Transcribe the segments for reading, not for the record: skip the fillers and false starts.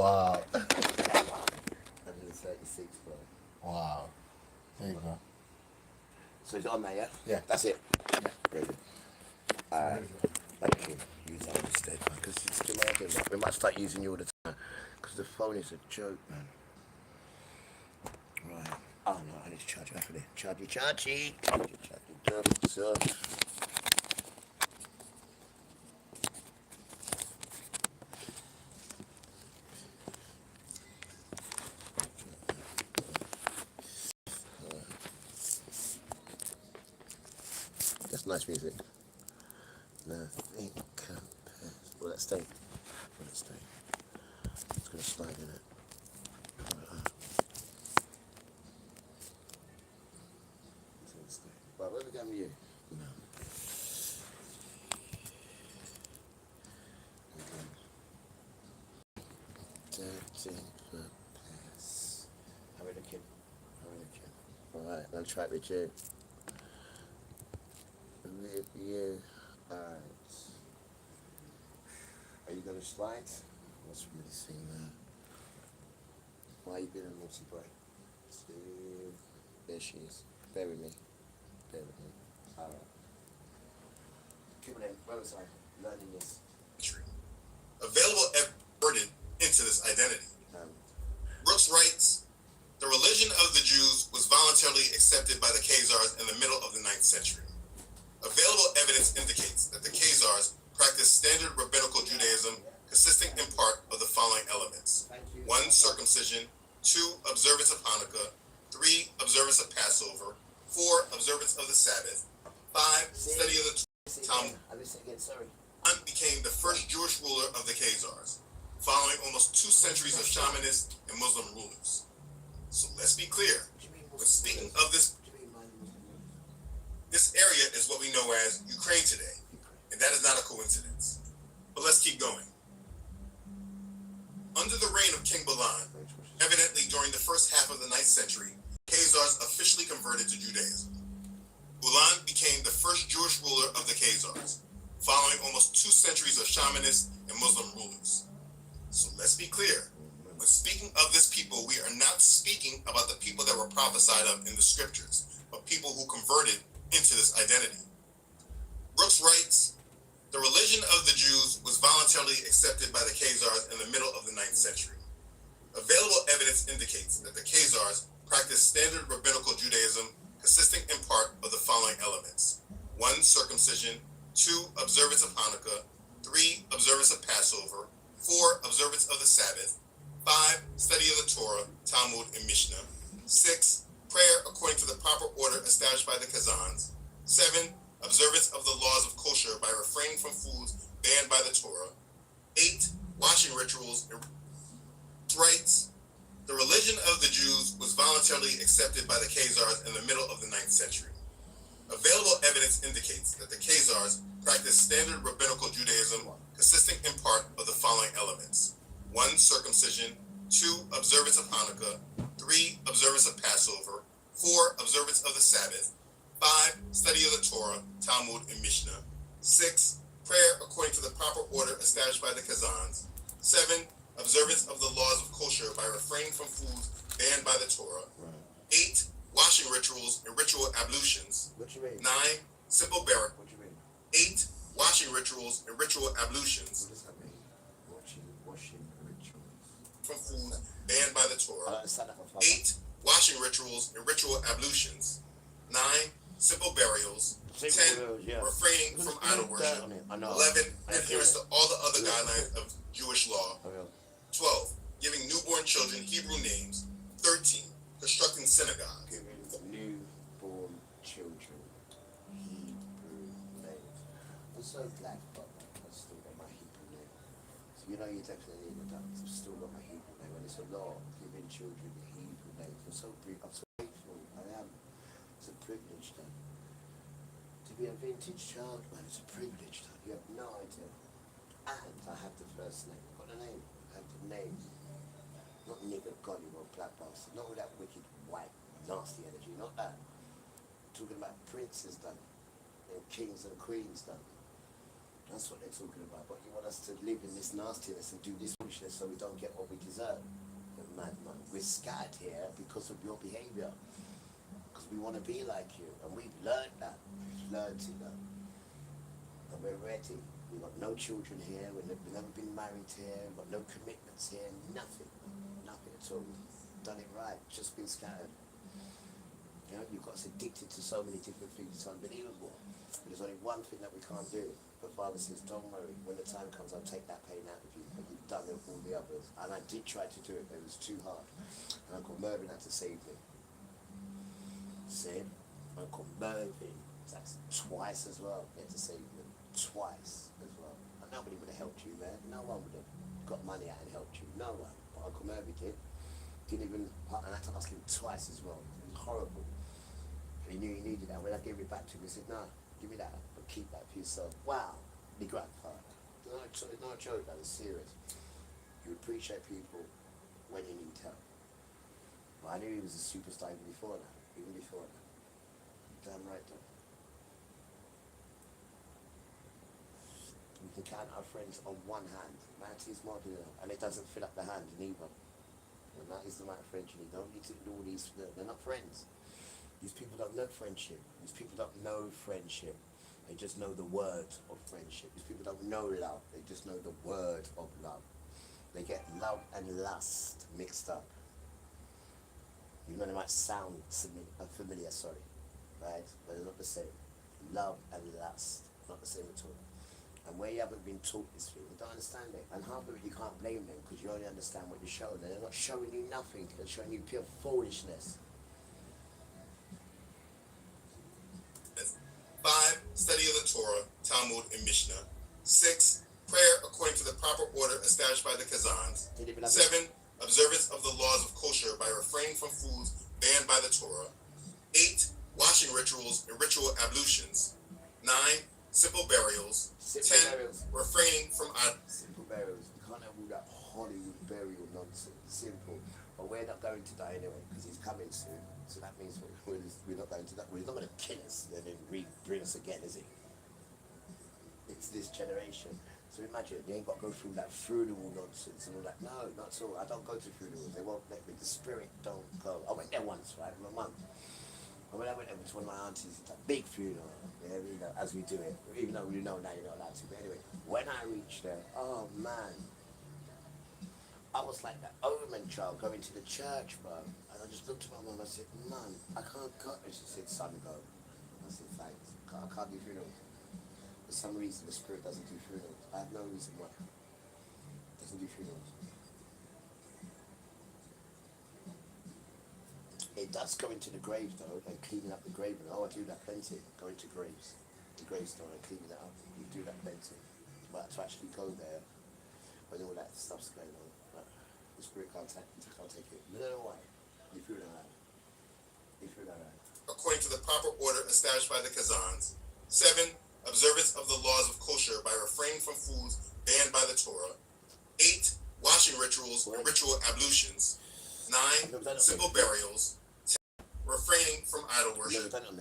Wow. 136, bro. Wow. There you go. So is it on there, yeah? Yeah. That's it. Yeah. Very good. Alright. Thank you. Use that instead, man. Because it's demanding, man. We might start using you all the time. Because the phone is a joke, man. Right. Oh, no. I need to charge you after this. Chargy. Chargy. So. That's nice music. Nothing compares. Will that stay? Will it stay? It's going to slide in it. It's going to stay. Right, where are we going with you? No. 13 compares. How are we looking? Alright, I'll try it with you. With you. Alright. Are you going to slide? What's really seeing there? Why are you being a naughty boy? There she is. Bear with me. Alright. Keep it in. Where was I? Learning this. Available evidence into this identity. Brooks writes, the religion of the Jews was voluntarily accepted by the Khazars in the middle of the 9th century. Available evidence indicates that the Khazars practiced standard rabbinical Judaism consisting in part of the following elements. 1. Circumcision. 2. Observance of Hanukkah. 3. Observance of Passover. 4. Observance of the Sabbath. 5. Study of the Talmud. Became the first Jewish ruler of the Khazars, following almost 2 centuries of shamanist and Muslim rulers. So let's be clear. When speaking of this area is what we know as Ukraine today, and that is not a coincidence. But let's keep going. Under the reign of King Balan, evidently during the first half of the 9th century, Khazars officially converted to Judaism. Balan became the first Jewish ruler of the Khazars, following almost 2 centuries of shamanist and Muslim rulers. So let's be clear. When speaking of this people, we are not speaking about the people that were prophesied of in the scriptures, but people who converted into this identity. Brooks writes, the religion of the Jews was voluntarily accepted by the Khazars in the middle of the 9th century. Available evidence indicates that the Khazars practiced standard rabbinical Judaism consisting in part of the following elements. 1. Circumcision. 2. Observance of Hanukkah. 3. Observance of Passover. 4. Observance of the Sabbath. 5. Study of the Torah, Talmud, and Mishnah. 6. Prayer according to the proper order established by the Khazans. 7. Observance of the laws of kosher by refraining from foods banned by the Torah. 8. Washing rituals and rites. The religion of the Jews was voluntarily accepted by the Khazars in the middle of the 9th century. Available evidence indicates that the Khazars practiced standard rabbinical Judaism consisting in part of the following elements. 1. Circumcision. 2. Observance of Hanukkah. 3. Observance of Passover. 4. Observance of the Sabbath. 5. Study of the Torah, Talmud, and Mishnah. 6. Prayer according to the proper order established by the Khazans. 7. Observance of the laws of kosher by refraining from foods banned by the Torah. 8. Washing rituals and ritual ablutions. 9. Simple burial. 8. Washing rituals and ritual ablutions. What does that mean? Washing rituals. From foods banned by the Torah. 8. Washing rituals and ritual ablutions. 9. Simple burials. 10. Refraining from idol worship. 11. Adherence to all the other guidelines of Jewish law. 12. Giving newborn children Hebrew names. 13. Constructing synagogues. Giving newborn children Hebrew names. I'm so glad I've still got my Hebrew name. So you know you definitely need that. I've still got my Hebrew name, and it's a lot giving children Hebrew names. I'm so grateful. I am. It's a privilege, then. To be a vintage child, man, it's a privilege. You have no idea. And I have the first name. I've got the name. I have the name. Not nigger, golly, or black bastard. Not with that wicked, white, nasty energy. Not that. Talking about princes, done. And kings and queens, done. That's what they're talking about. But you want us to live in this nastiness and do this foolishness so we don't get what we deserve. But man, we're scattered here because of your behaviour. Because we want to be like you. And we've learned that. We've learned it now. And we're ready. We've got no children here. We've never been married here. We've got no commitments here. Nothing. Nothing at all. We've done it right. Just been scattered. You know, you've got us addicted to so many different things. It's unbelievable. But there's only one thing that we can't do. But Father says, don't worry. When the time comes, I'll take that pain out of you. But you've done it with all the others. And I did try to do it, but it was too hard. And Uncle Mervyn had to save me. See? Uncle Mervyn, that's twice as well. He had to save me. Twice as well. And nobody would have helped you, man. No one would have got money out and helped you. No one. But Uncle Mervyn did. Didn't even, and I had to ask him twice as well. It was horrible. He knew he needed that. When I gave it back to him, he said, no, give me that, but keep that for yourself. Wow, the grandfather. It's not a joke, that is serious. You appreciate people when you need help. Well, I knew he was a superstar even before that. Damn right, though. We can count our friends on one hand. Matty's more than that. And it doesn't fill up the hand neither. And that is the amount of friends you need. Don't need to do all these, they're not friends. These people don't know friendship. These people don't know friendship. They just know the word of friendship. These people don't know love. They just know the word of love. They get love and lust mixed up. You know, they might sound familiar, right? But they're not the same. Love and lust, not the same at all. And where you haven't been taught this thing, you don't understand it. And half of it you can't blame them because you only understand what you're showing. They're not showing you nothing. They're showing you pure foolishness. 5. Study of the Torah, Talmud, and Mishnah. 6. Prayer according to the proper order established by the Kazans. 7. Observance of the laws of kosher by refraining from foods banned by the Torah. 8. Washing rituals and ritual ablutions. 9. Simple burials. 10. Refraining from simple burials. You can't have all that Hollywood burial nonsense. Simple. But we're not going to die anyway because he's coming soon. So that means we're not going to die. He's not going to kill us and then bring us again, is he? It's this generation. So imagine, you ain't got to go through that funeral nonsense and all that. No, not at all. I don't go to funerals. They won't let me. The spirit don't go. I went there once, right, with my mum. And when I went over to one of my aunties, it's a big funeral, yeah, you know, as we do it. Even though we know now you're not allowed to. But anyway, when I reached there, oh man. I was like that Omen child going to the church, bro. And I just looked at my mum and I said, Mum, I can't go. And she said, son, go. I said, thanks. I can't do funerals. For some reason, the spirit doesn't do funerals. I have no reason why. It doesn't do funerals. It does go into the grave, though, and cleaning up the grave. And I do that plenty. Go into graves. The gravestone and cleaning it up. You do that plenty. But to actually go there, when all that stuff's going on, the spirit can't take it. You don't know why. You feel alright. according to the proper order established by the Kazans. 7. Observance of the laws of kosher by refraining from foods banned by the Torah. 8. Washing rituals and ritual ablutions. 9. Simple burials. 10. Refraining from idol worship. 11.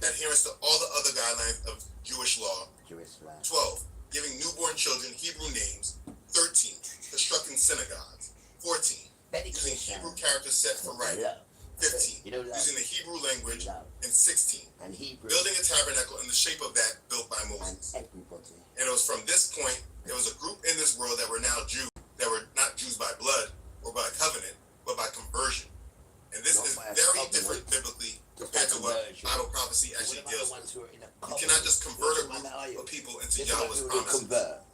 Adherence to all the other guidelines of Jewish law. 12. Giving newborn children Hebrew names. 13. Constructing synagogues. 14. Using Hebrew character set for writing. 15. Using the Hebrew language. And 16. Building a tabernacle in the shape of that built by Moses. And it was from this point, there was a group in this world that were now Jews, that were not Jews by blood or by covenant, but by conversion. And this is very different biblically compared to what Bible prophecy actually deals with. You cannot just convert a group of people into Yahweh's promises.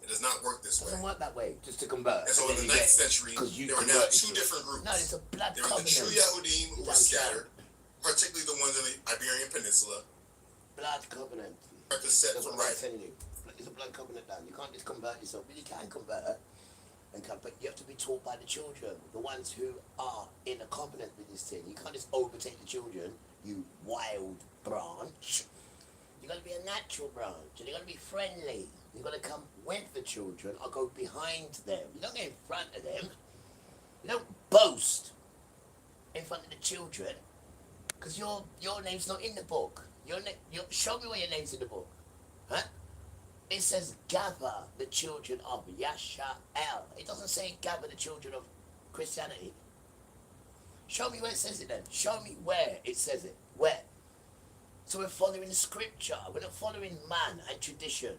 It does not work this way. It doesn't work that way, just to convert. And so in the 9th century, there were now 2 different groups. No, it's a blood there were the true Yahudim who were scattered, particularly the ones in the Iberian Peninsula. Blood covenant. Set That's for what I'm writing. telling you. It's a blood covenant, Dan. You can't just convert yourself. But you can convert. But you have to be taught by the children, the ones who are in a covenant with this thing. You can't just overtake the children, you wild branch. You got to be a natural branch, and you got to be friendly. You got to come with the children or go behind them. You don't get in front of them. You don't boast in front of the children, because your name's not in the book. Show me where your name's in the book, huh? It says gather the children of Yasha'el. It doesn't say gather the children of Christianity. Show me where it says it then. Show me where it says it. Where? So we're following scripture. We're not following man and tradition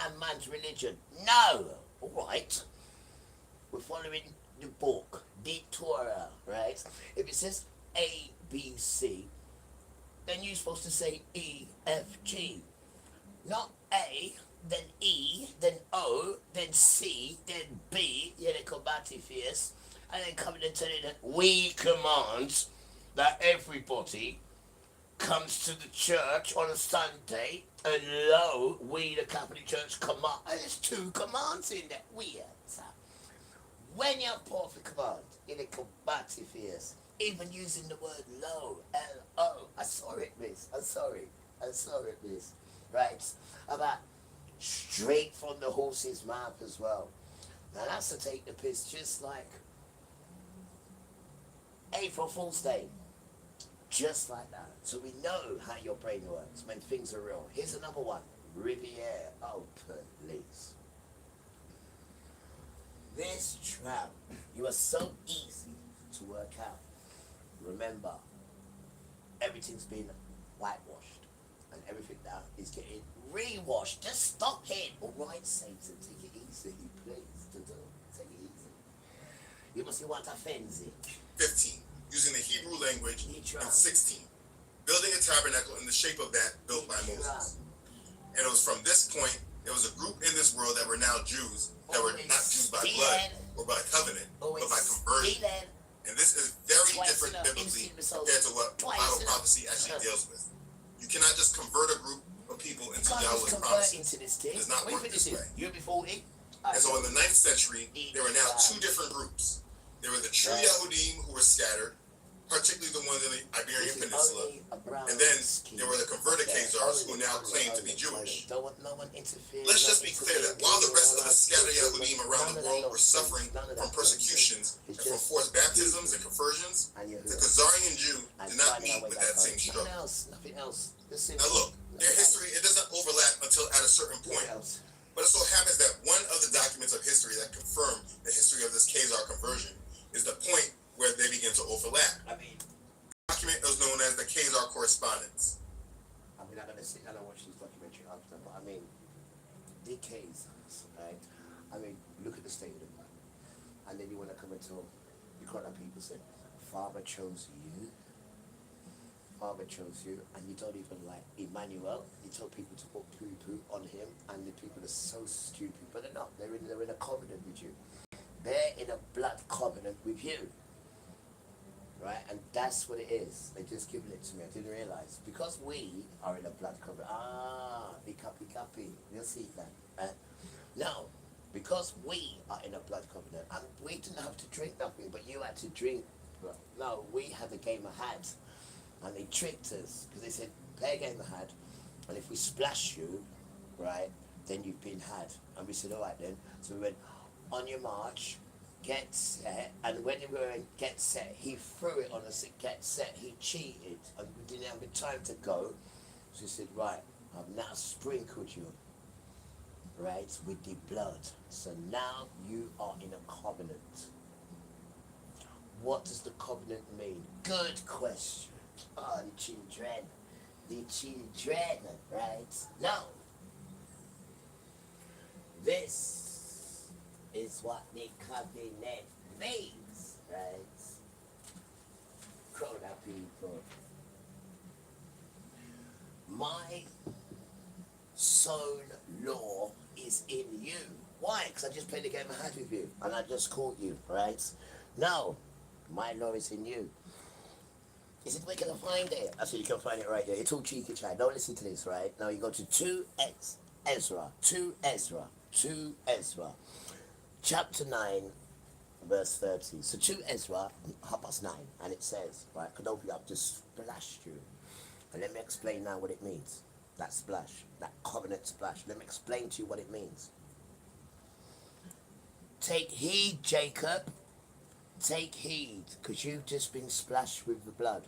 and man's religion. No! Alright. We're following the book, the Torah, right? If it says A, B, C, then you're supposed to say E, F, G. Not A, then E, then O, then C, then B, yeah, they combative fierce, and then coming and telling that we command that everybody comes to the church on a Sunday, and lo, we, the Catholic Church, command. And there's two commands in that. We, when you put the command in a combative fierce, even using the word lo, L-O, I saw it, miss. I'm sorry. I saw it, miss. Right? About straight from the horse's mouth as well. Now that's to take the piss, just like April Fool's Day. Just like that. So we know how your brain works when things are real. Here's another one. Riviere. Oh, please. This tram, you are so easy to work out. Remember, everything's been whitewashed. And everything now is getting re-washed. Just stop it. Alright, Satan, take it easy, please. Take it easy. You must want to offend it. 15. Using the Hebrew language. And 16. Building a tabernacle in the shape of that built by Moses. And it was from this point, there was a group in this world that were now Jews, that were not Jews by blood or by covenant, but by conversion. And this is very different biblically compared to what Bible prophecy actually deals with. You cannot just convert a group of people into Yahweh's promises. It does not work this way. And so in the 9th century, there were now two different groups. There were the true Yahudim who were scattered, particularly the ones in the Iberian Peninsula. And then there were the converted Khazars who now claim to be Jewish. Let's just be clear that while the rest of the scattered Yahudim around the world were suffering from persecutions and from forced baptisms and conversions, the Khazarian Jew did not meet with that same struggle. Now look, their history, it doesn't overlap until at a certain point. But it so happens that one of the documents of history that confirm the history of this Khazar conversion is the point where they begin to overlap. The document is known as the Khazar Correspondence. I'm going to sit down and watch this documentary after, but the Khazars, right? Look at the state of the man. And then you want to come and talk, you can't have people say, Father chose you. Father chose you, and you don't even like Emmanuel. You tell people to put poo-poo on him, and the people are so stupid, but they're not. They're in a covenant with you. They're in a blood covenant with you. Right? And that's what it is. They're just giving it to me. I didn't realize. Because we are in a blood covenant. Pika. You'll see that. Now, because we are in a blood covenant, and we didn't have to drink nothing, but you had to drink. No, we had a game of hat. And they tricked us. Because they said, play a game of hat. And if we splash you, right, then you've been had. And we said, all right then. So we went, on your march, get set, and when we were in get set, he threw it on us at get set. He cheated, and we didn't have the time to go. So he said, right, I've now sprinkled you, right, with the blood. So now you are in a covenant. What does the covenant mean? Good question. Oh, the children, right? Now, this is what the covenant means, right? Crowd people. My soul law is in you. Why? Because I just played the game I had with you, and I just caught you, right? No, my law is in you. He said, where can I find it? I said, you can find it right there. It's all cheeky, child. Don't listen to this, right? Now you go to 2 Ezra. Chapter 9, verse 30. So 2 Ezra, 9, and it says, right, I've just splashed you. And let me explain now what it means. That splash, that covenant splash. Let me explain to you what it means. Take heed, Jacob. Take heed, because you've just been splashed with the blood.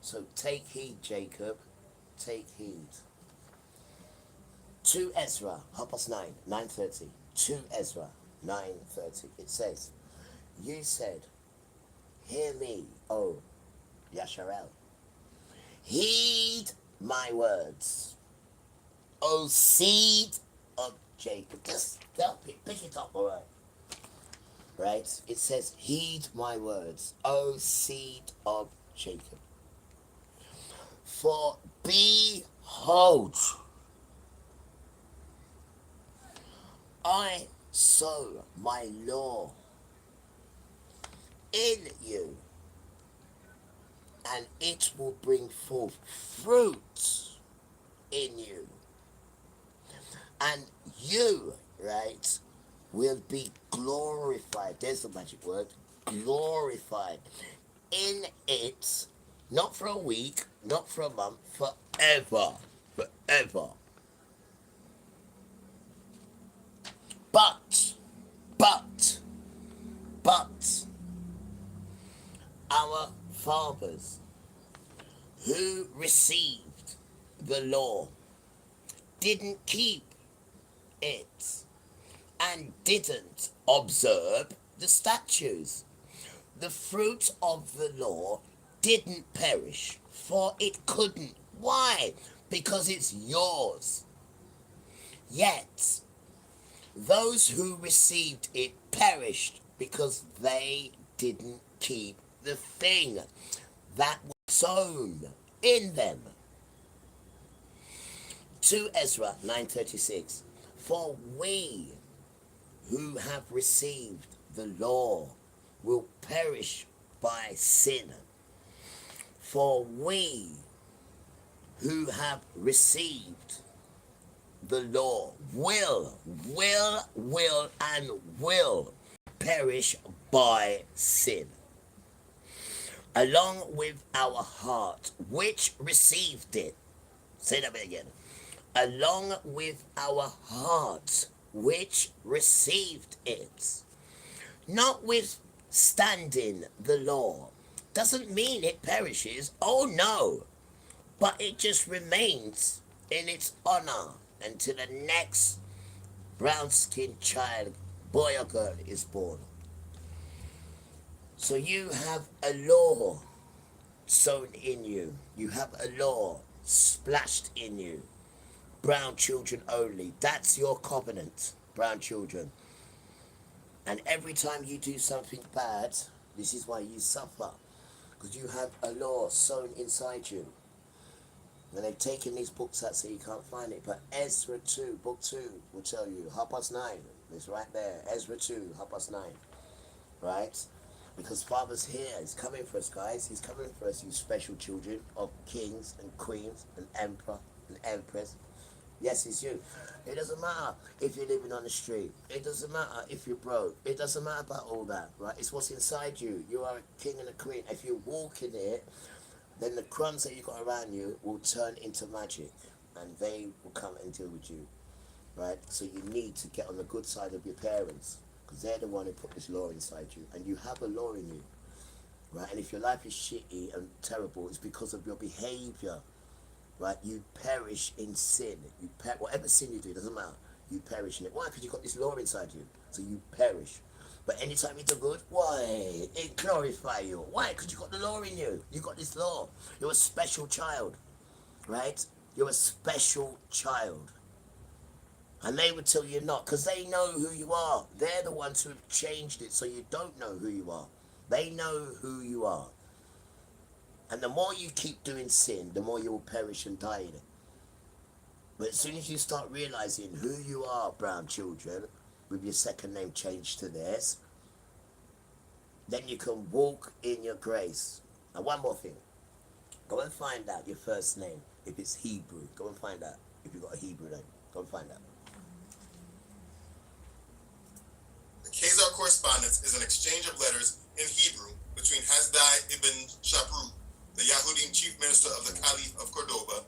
So take heed, Jacob. Take heed. 2 Ezra, 9:30. 9:30. 2 Ezra, 9:30. It says, you said, hear me, O Yasharel. Heed my words, O seed of Jacob. Just pick it up, all right? Right? It says, heed my words, O seed of Jacob. For behold, I sow my law in you, and it will bring forth fruit in you. And you, right, will be glorified. There's the magic word, glorified in it, not for a week, not for a month, forever, forever. But, our fathers who received the law didn't keep it and didn't observe the statutes. The fruit of the law didn't perish, for it couldn't. Why? Because it's yours. Yet, those who received it perished because they didn't keep the thing that was sown in them. 2 Ezra 9:36. For we who have received the law will perish by sin. For we who have received the law will perish by sin, along with our heart which received it. Say that again. Along with our heart which received it. Notwithstanding the law doesn't mean it perishes. Oh no. But it just remains in its honor until the next brown-skinned child, boy or girl, is born. So you have a law sown in you. You have a law splashed in you. Brown children only. That's your covenant, brown children. And every time you do something bad, this is why you suffer. Because you have a law sown inside you. And they've taken these books out so you can't find it. But Ezra 2, book 2 will tell you. 9:30. It's right there. Ezra 2, 9:30. Right? Because Father's here. He's coming for us, guys. He's coming for us, you special children of kings and queens and emperor and empress. Yes, it's you. It doesn't matter if you're living on the street. It doesn't matter if you're broke. It doesn't matter about all that, right? It's what's inside you. You are a king and a queen. If you walk in it, then the crumbs that you got around you will turn into magic, and they will come and deal with you, right? So you need to get on the good side of your parents, because they're the one who put this law inside you, and you have a law in you, right? And if your life is shitty and terrible, it's because of your behavior, right? You perish in sin. Whatever sin you do, doesn't matter. You perish in it. Why? Because you've got this law inside you, so you perish. But anytime you do good, why? It glorifies you. Why? Because you got the law in you. You got this law. You're a special child, right? You're a special child. And they would tell you not, because they know who you are. They're the ones who have changed it so you don't know who you are. They know who you are. And the more you keep doing sin, the more you will perish and die in it. But as soon as you start realizing who you are, brown children, with your second name changed to theirs, then you can walk in your grace. Now, one more thing. Go and find out your first name, if it's Hebrew. Go and find out if you've got a Hebrew name. Go and find out. The Khazar correspondence is an exchange of letters in Hebrew between Hasdai ibn Shaprut, the Yahudim chief minister of the Caliph of Cordoba,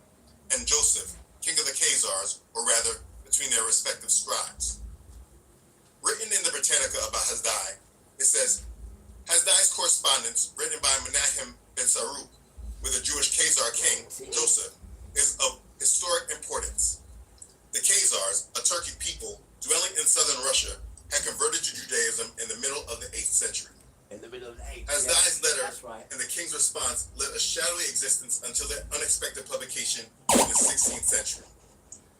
and Joseph, king of the Khazars, or rather, between their respective scribes. Written in the Britannica about Hasdai, it says, Hasdai's correspondence, written by Menachem ben Saruk with a Jewish Khazar king, Joseph, is of historic importance. The Khazars, a Turkic people dwelling in southern Russia, had converted to Judaism in the middle of the 8th century. In the middle of the 8th. Hasdai's letter right. and the king's response led a shadowy existence until their unexpected publication in the 16th century.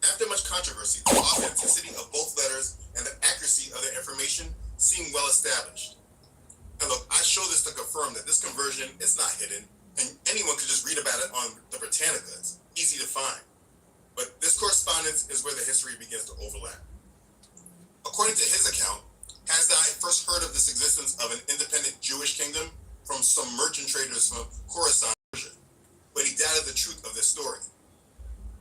After much controversy, the authenticity of both letters and the accuracy of their information seemed well established. And look, I show this to confirm that this conversion is not hidden, and anyone could just read about it on the Britannica. It's easy to find. But this correspondence is where the history begins to overlap. According to his account, Hasdai first heard of this existence of an independent Jewish kingdom from some merchant traders from Khorasan, Persia, but he doubted the truth of this story.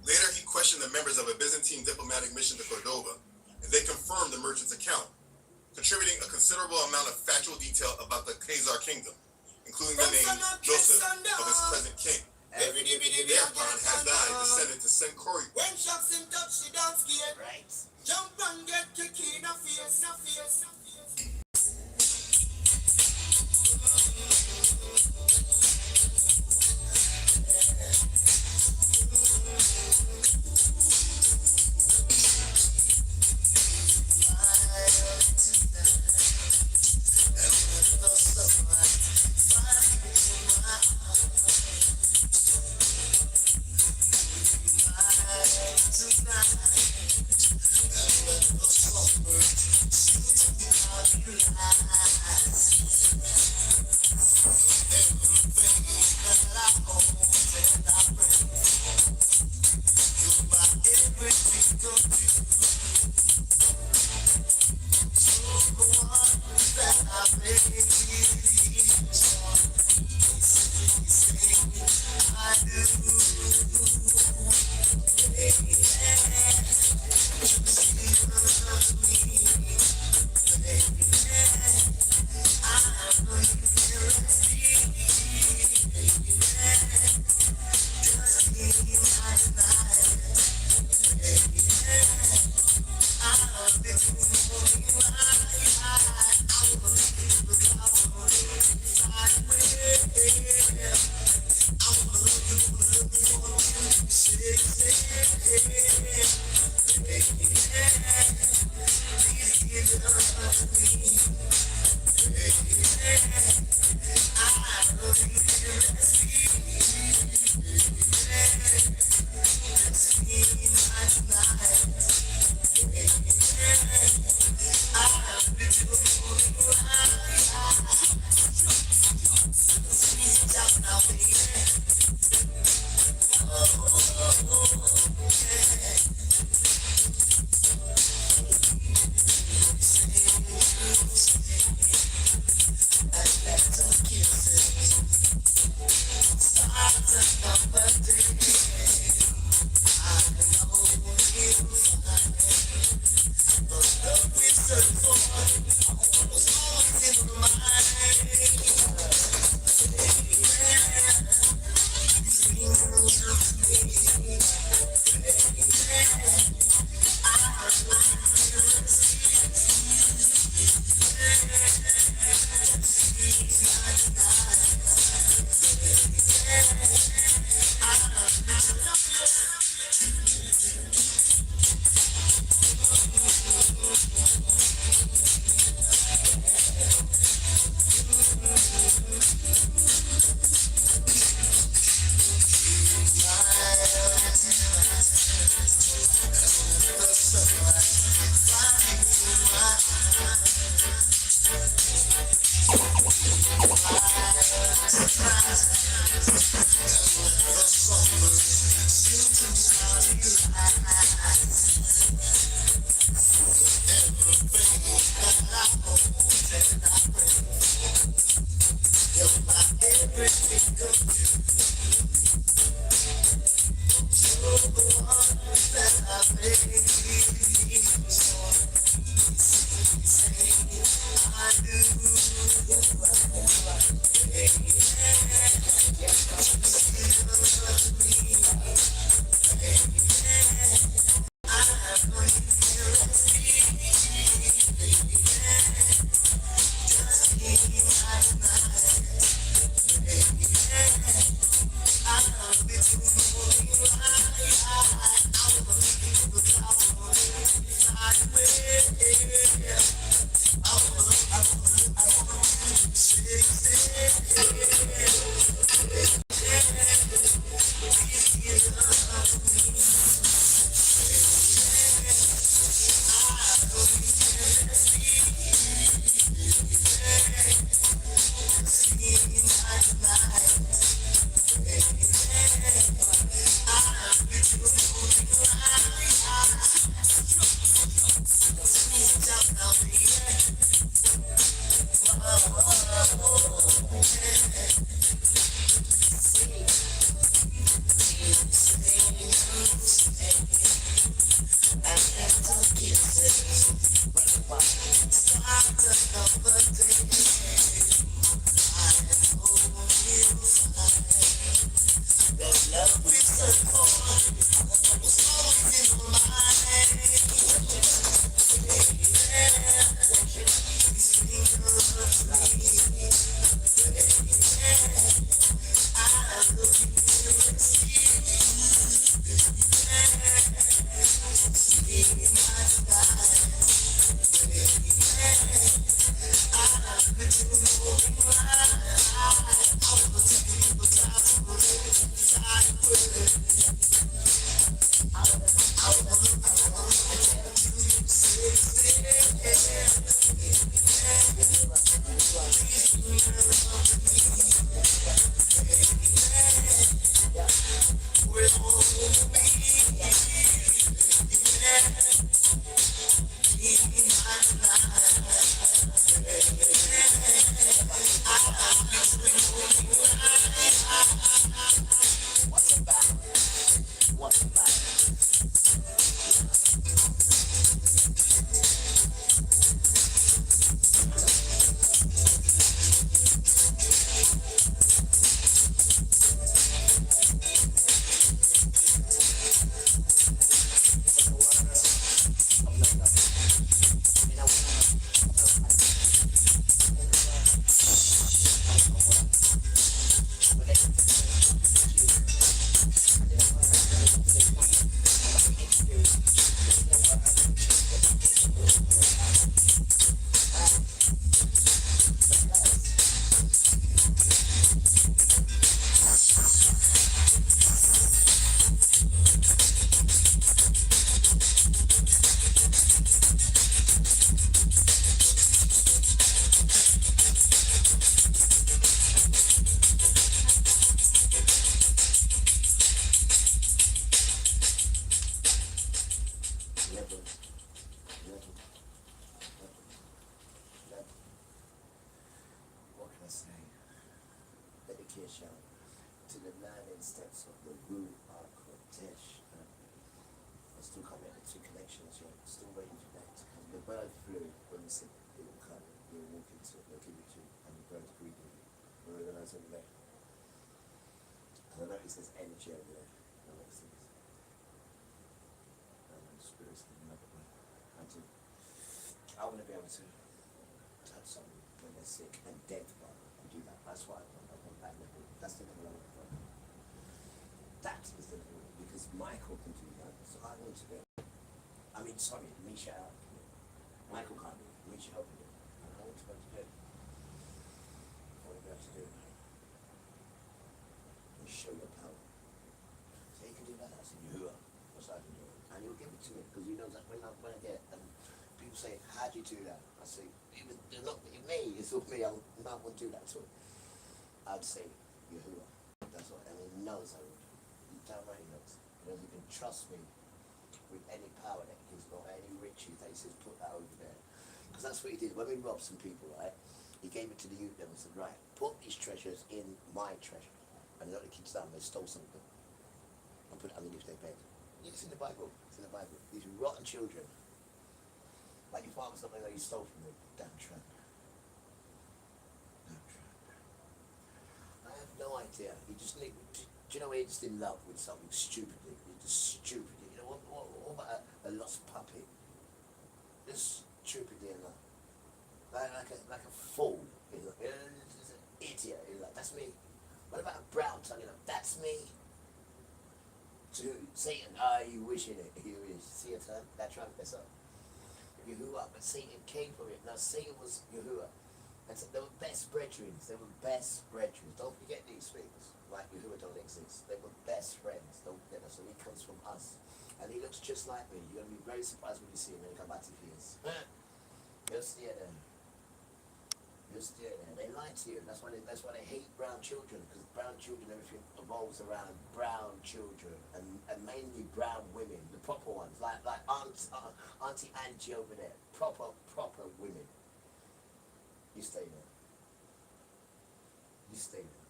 Later, he questioned the members of a Byzantine diplomatic mission to Cordoba, and they confirmed the merchant's account, contributing a considerable amount of factual detail about the Khazar kingdom, including the name Joseph of its present king. Thereupon Hasdai descended to send Corey. When shots in touch, she don't scared. Right. Jump and get kicked in the face, no face, no face. What's about? What's about? What can I say? Dedication to the 9 steps of the Ruach Kodesh. I still can't make the two connections yet. Still waiting for that to come. The bird flew when they said it will come. You'll walk into it, they'll give it to you, and the bird's breathing. You realise over there. And I notice there's energy over there. I notice this. And the spirits in another way. I want to be able to touch someone when they're sick and dead, but and do that. That's why I want that level. That's the level I want to go. That is the level, because Michael can do that, so I want to do it. I mean, sorry, Misha'el. Michael can't do it. Misha'el can do it. And I want to be able to do it. I want to be able to do it. And show your power. So you can do that. I said, Yahuwah. What's I can do it? And you'll give it to me, because you know that when I get, and people say, how do you do that? I say, it's not me, it's all me, I'm not going to do that to it. I'd say, Yahuwah. That's what, and he knows I would. He downright knows. He knows he can trust me with any power that he's got, any riches that he says, put that over there. Because that's what he did. When we robbed some people, right, he gave it to the youth and said, right, put these treasures in my treasure. And the other kids down, they stole something and put it underneath their bed. It's in the Bible. It's in the Bible. These rotten children. Like your father, something that you stole from me. Damn tramp. Damn tramp. I have no idea. He just do you know he's just in love with something stupidly? He's just stupidly. You know what about a lost puppy? Just stupidly in love. Like a fool. He's like, just an idiot. He's like, that's me. What about a brown tongue? You know, that's me. To Satan, you wishing it. You wish. See your turn? That tramp, that's up. Yahuwah, but Satan came from it. Now Satan was Yahuwah. And so they were best brethren. They were best brethren. Don't forget these things. Like Yahuwah don't exist. They were best friends. Don't forget that. So he comes from us. And he looks just like me. You're going to be very surprised when you see him when you come back to his. You'll see it there. You'll see it there. They lie to you. That's why they hate brown children. Because brown children, everything revolves around brown children. And mainly brown women. The proper ones. Like Auntie Angie over there. Proper women. You stay there. You stay there.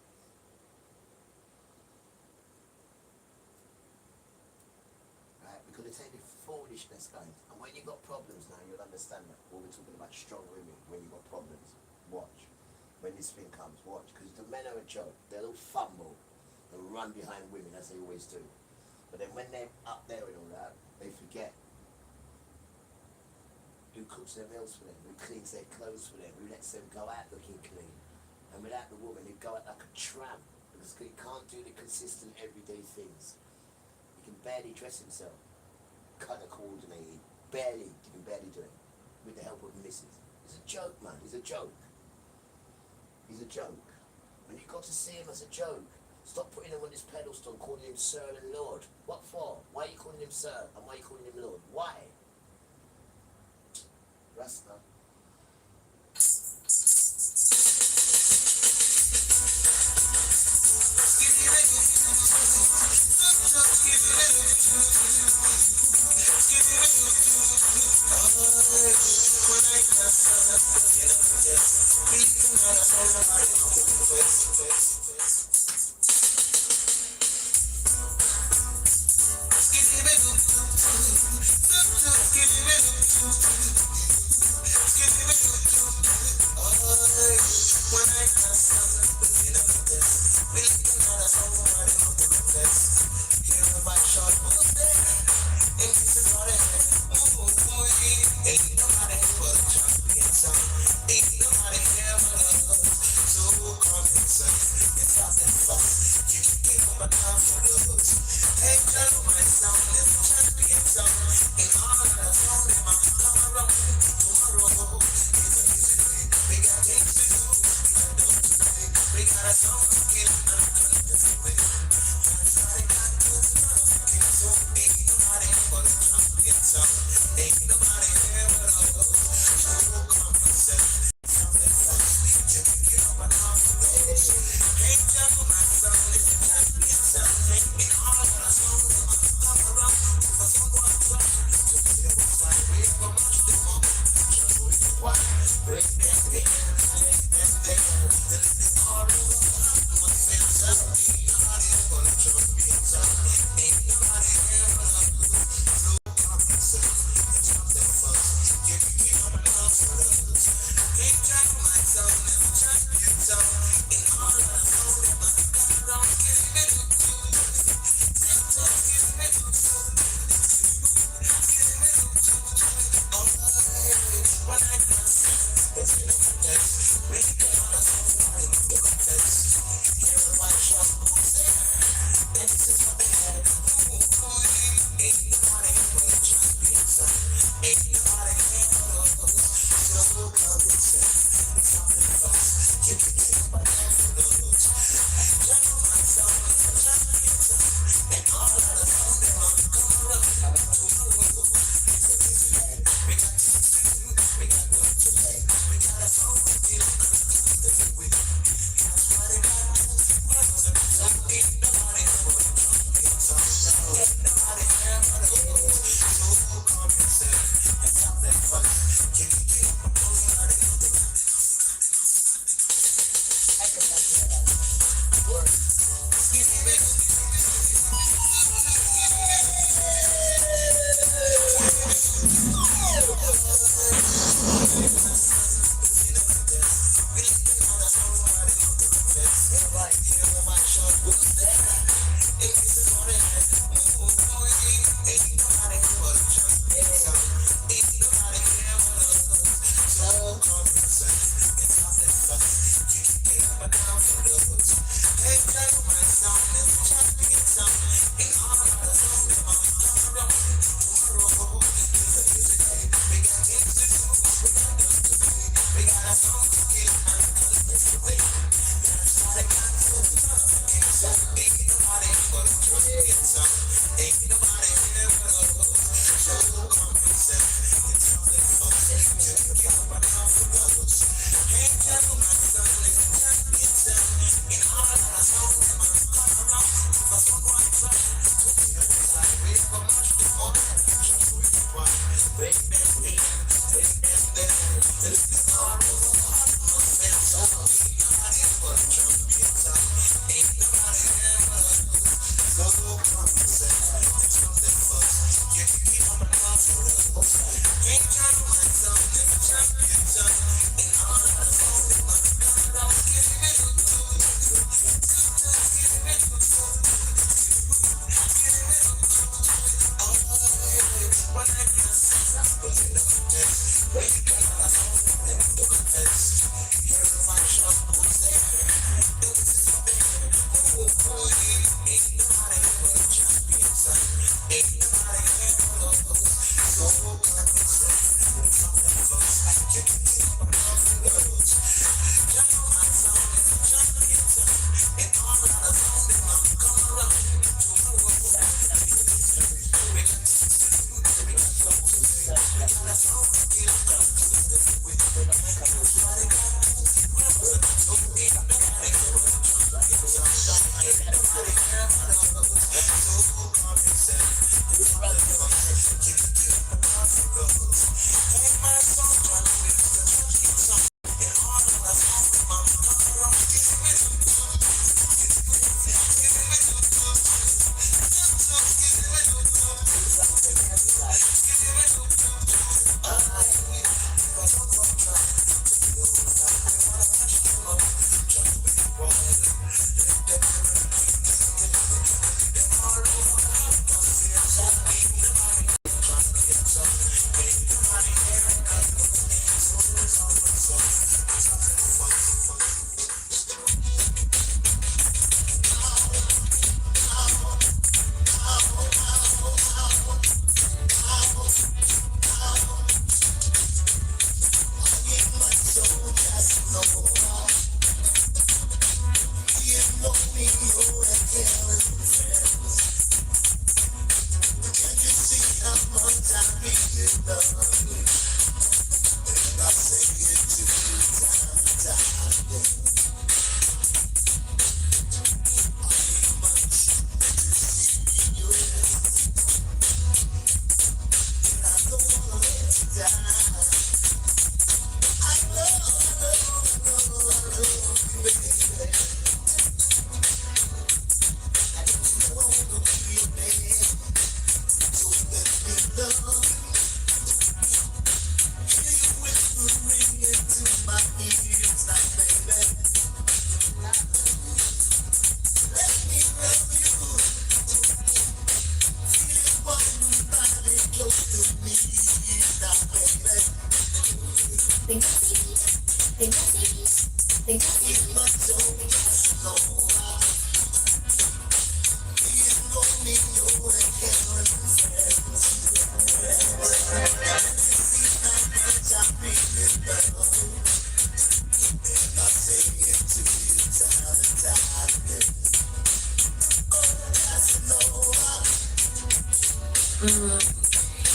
Right? Because it's only foolishness, guys. And when you've got problems now, you'll understand that. When we're talking about strong women, when you've got problems, watch. When this thing comes, watch. Because the men are a joke. They'll fumble and run behind women, as they always do. But then when they're up there and all that, they forget who cooks their meals for them, who cleans their clothes for them, who lets them go out looking clean. And without the woman, he'd go out like a tramp, because he can't do the consistent everyday things. He can barely dress himself, colour coordinated, he can barely do it, with the help of Mrs. It's a joke, man, he's a joke. He's a joke. And you've got to see him as a joke. Stop putting him on this pedestal and calling him Sir and Lord. What for? Why are you calling him Sir, and why are you calling him Lord? Why? Rasta.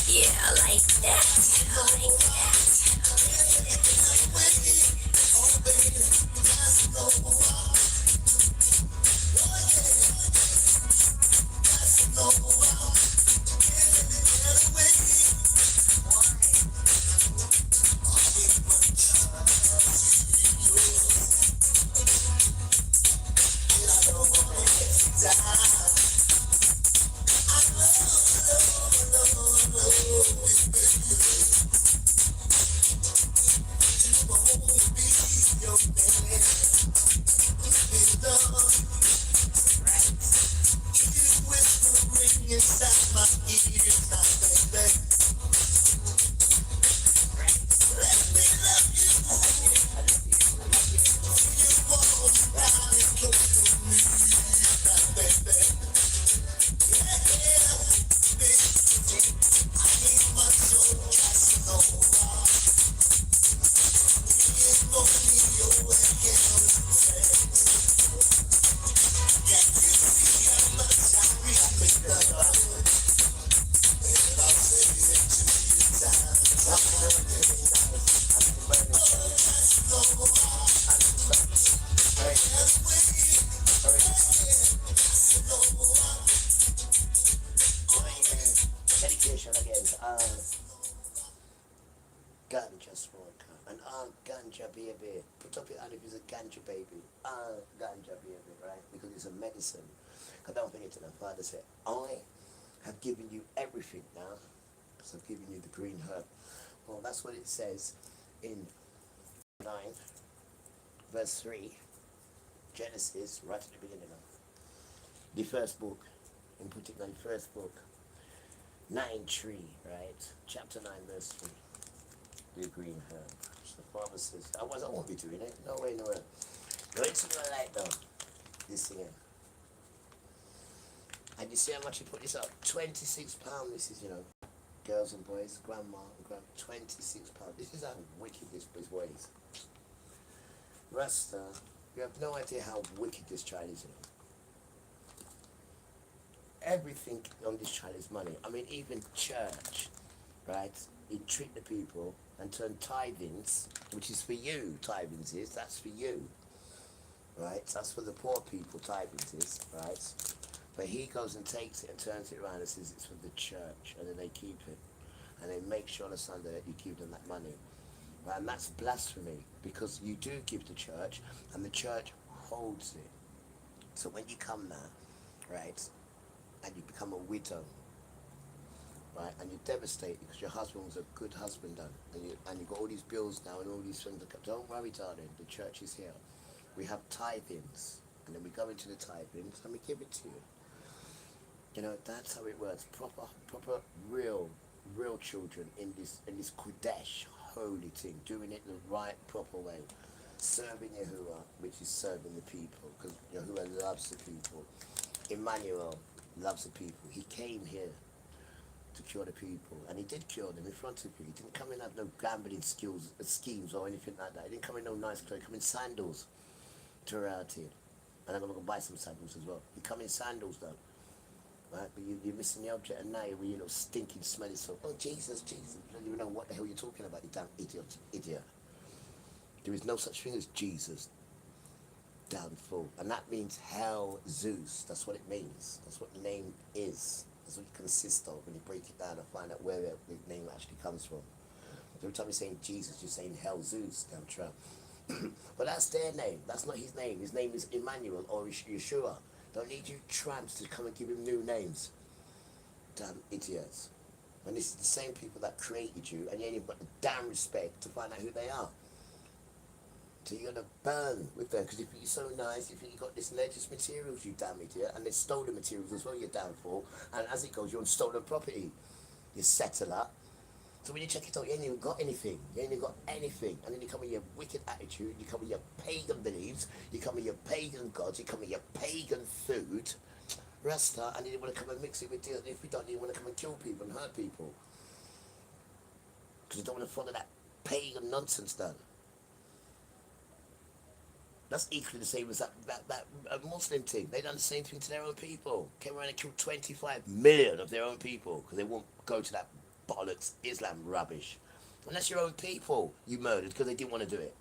Yeah, I like that. I like that. Dedication again. Ganja smoker. And ganja baby. Put up your hand if it's a ganja baby. Ganja baby, right? Because it's a medicine. Because don't forget to the Father said, I have given you everything now. So I've given you the green herb. Well, that's what it says in 9, verse 3, Genesis, right at the beginning of the first book, in particular the first book, 9:3, right? Chapter 9, verse 3, the green herb. So the Father says, I won't be doing it. No way, no way. Go into the light though, this here. And you see how much he put this up? £26. This is, girls and boys, grandma and grandma, £26. This is how wicked this ways. Rasta, you have no idea how wicked this child is, Everything on this child is money. I mean, even church, right? He treat the people and turn tithings, which is for you, tithings is, that's for you, right? That's for the poor people, tithings is, right? But he goes and takes it and turns it around and says it's for the church, and then they keep it. And they make sure on a Sunday that you give them that money. Right? And that's blasphemy, because you do give to church, and the church holds it. So when you come now, right, and you become a widow, right, and you're devastated because your husband was a good husband, and you got all these bills now and all these things. Don't worry, darling, the church is here. We have tithings, and then we go into the tithings and we give it to you. That's how it works. Proper, real children in this Kodesh holy thing, doing it the right, proper way, serving Yahuwah, which is serving the people, because Yahuwah loves the people. Emmanuel loves the people. He came here to cure the people, and he did cure them in front of you. He didn't come in have no gambling schemes or anything like that. He didn't come in no nice clothes. He came in sandals to Rarity. And I'm gonna go buy some sandals as well. You come in sandals though, right? But you're missing the object, and now you're you know stinking, smelly. So, oh Jesus, Jesus! You don't even know what the hell you're talking about, you damn idiot. There is no such thing as Jesus. Downfall, and that means hell Zeus. That's what it means. That's what the name is. That's what it consists of. When you break it down and find out where the name actually comes from. Every time you're saying Jesus, you're saying hell Zeus, damn tramp. But that's their name. That's not his name. His name is Emmanuel or Yeshua. Don't need you tramps to come and give him new names. Damn idiots. And this is the same people that created you, and you ain't even got the damn respect to find out who they are. So you're gonna burn with them, because if you're so nice, you think you got this latest materials, you damn idiot, and they stolen materials as well, you're downfall, and as it goes, you're on stolen property. You settle up. So when you check it out, you ain't even got anything. You ain't even got anything. And then you come with your wicked attitude, you come with your pagan beliefs, you come with your pagan gods, you come with your pagan food, Rasta, and then you want to come and mix it with deals. If we don't, you want to come and kill people and hurt people. Because you don't want to follow that pagan nonsense done. That's equally the same as that Muslim thing. They done the same thing to their own people. Came around and killed 25 million of their own people because they won't go to that bollocks Islam rubbish. And that's your own people you murdered because they didn't want to do it.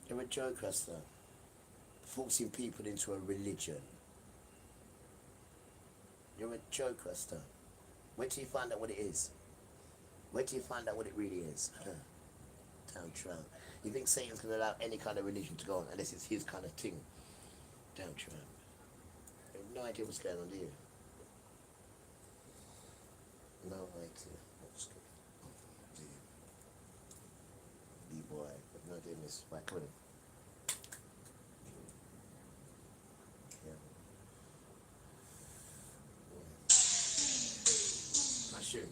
You're a joke, Rasta. Forcing people into a religion. You're a joke, Rasta. Wait till you find out what it is. Wait till you find out what it really is. Down Trump. You think Satan's going to allow any kind of religion to go on unless it's his kind of thing? Damn Trump. You have no idea what's going on, do you? No idea what's going on, do you? B-boy, I have no idea, Miss. Right, come on in. Yeah. My shoe.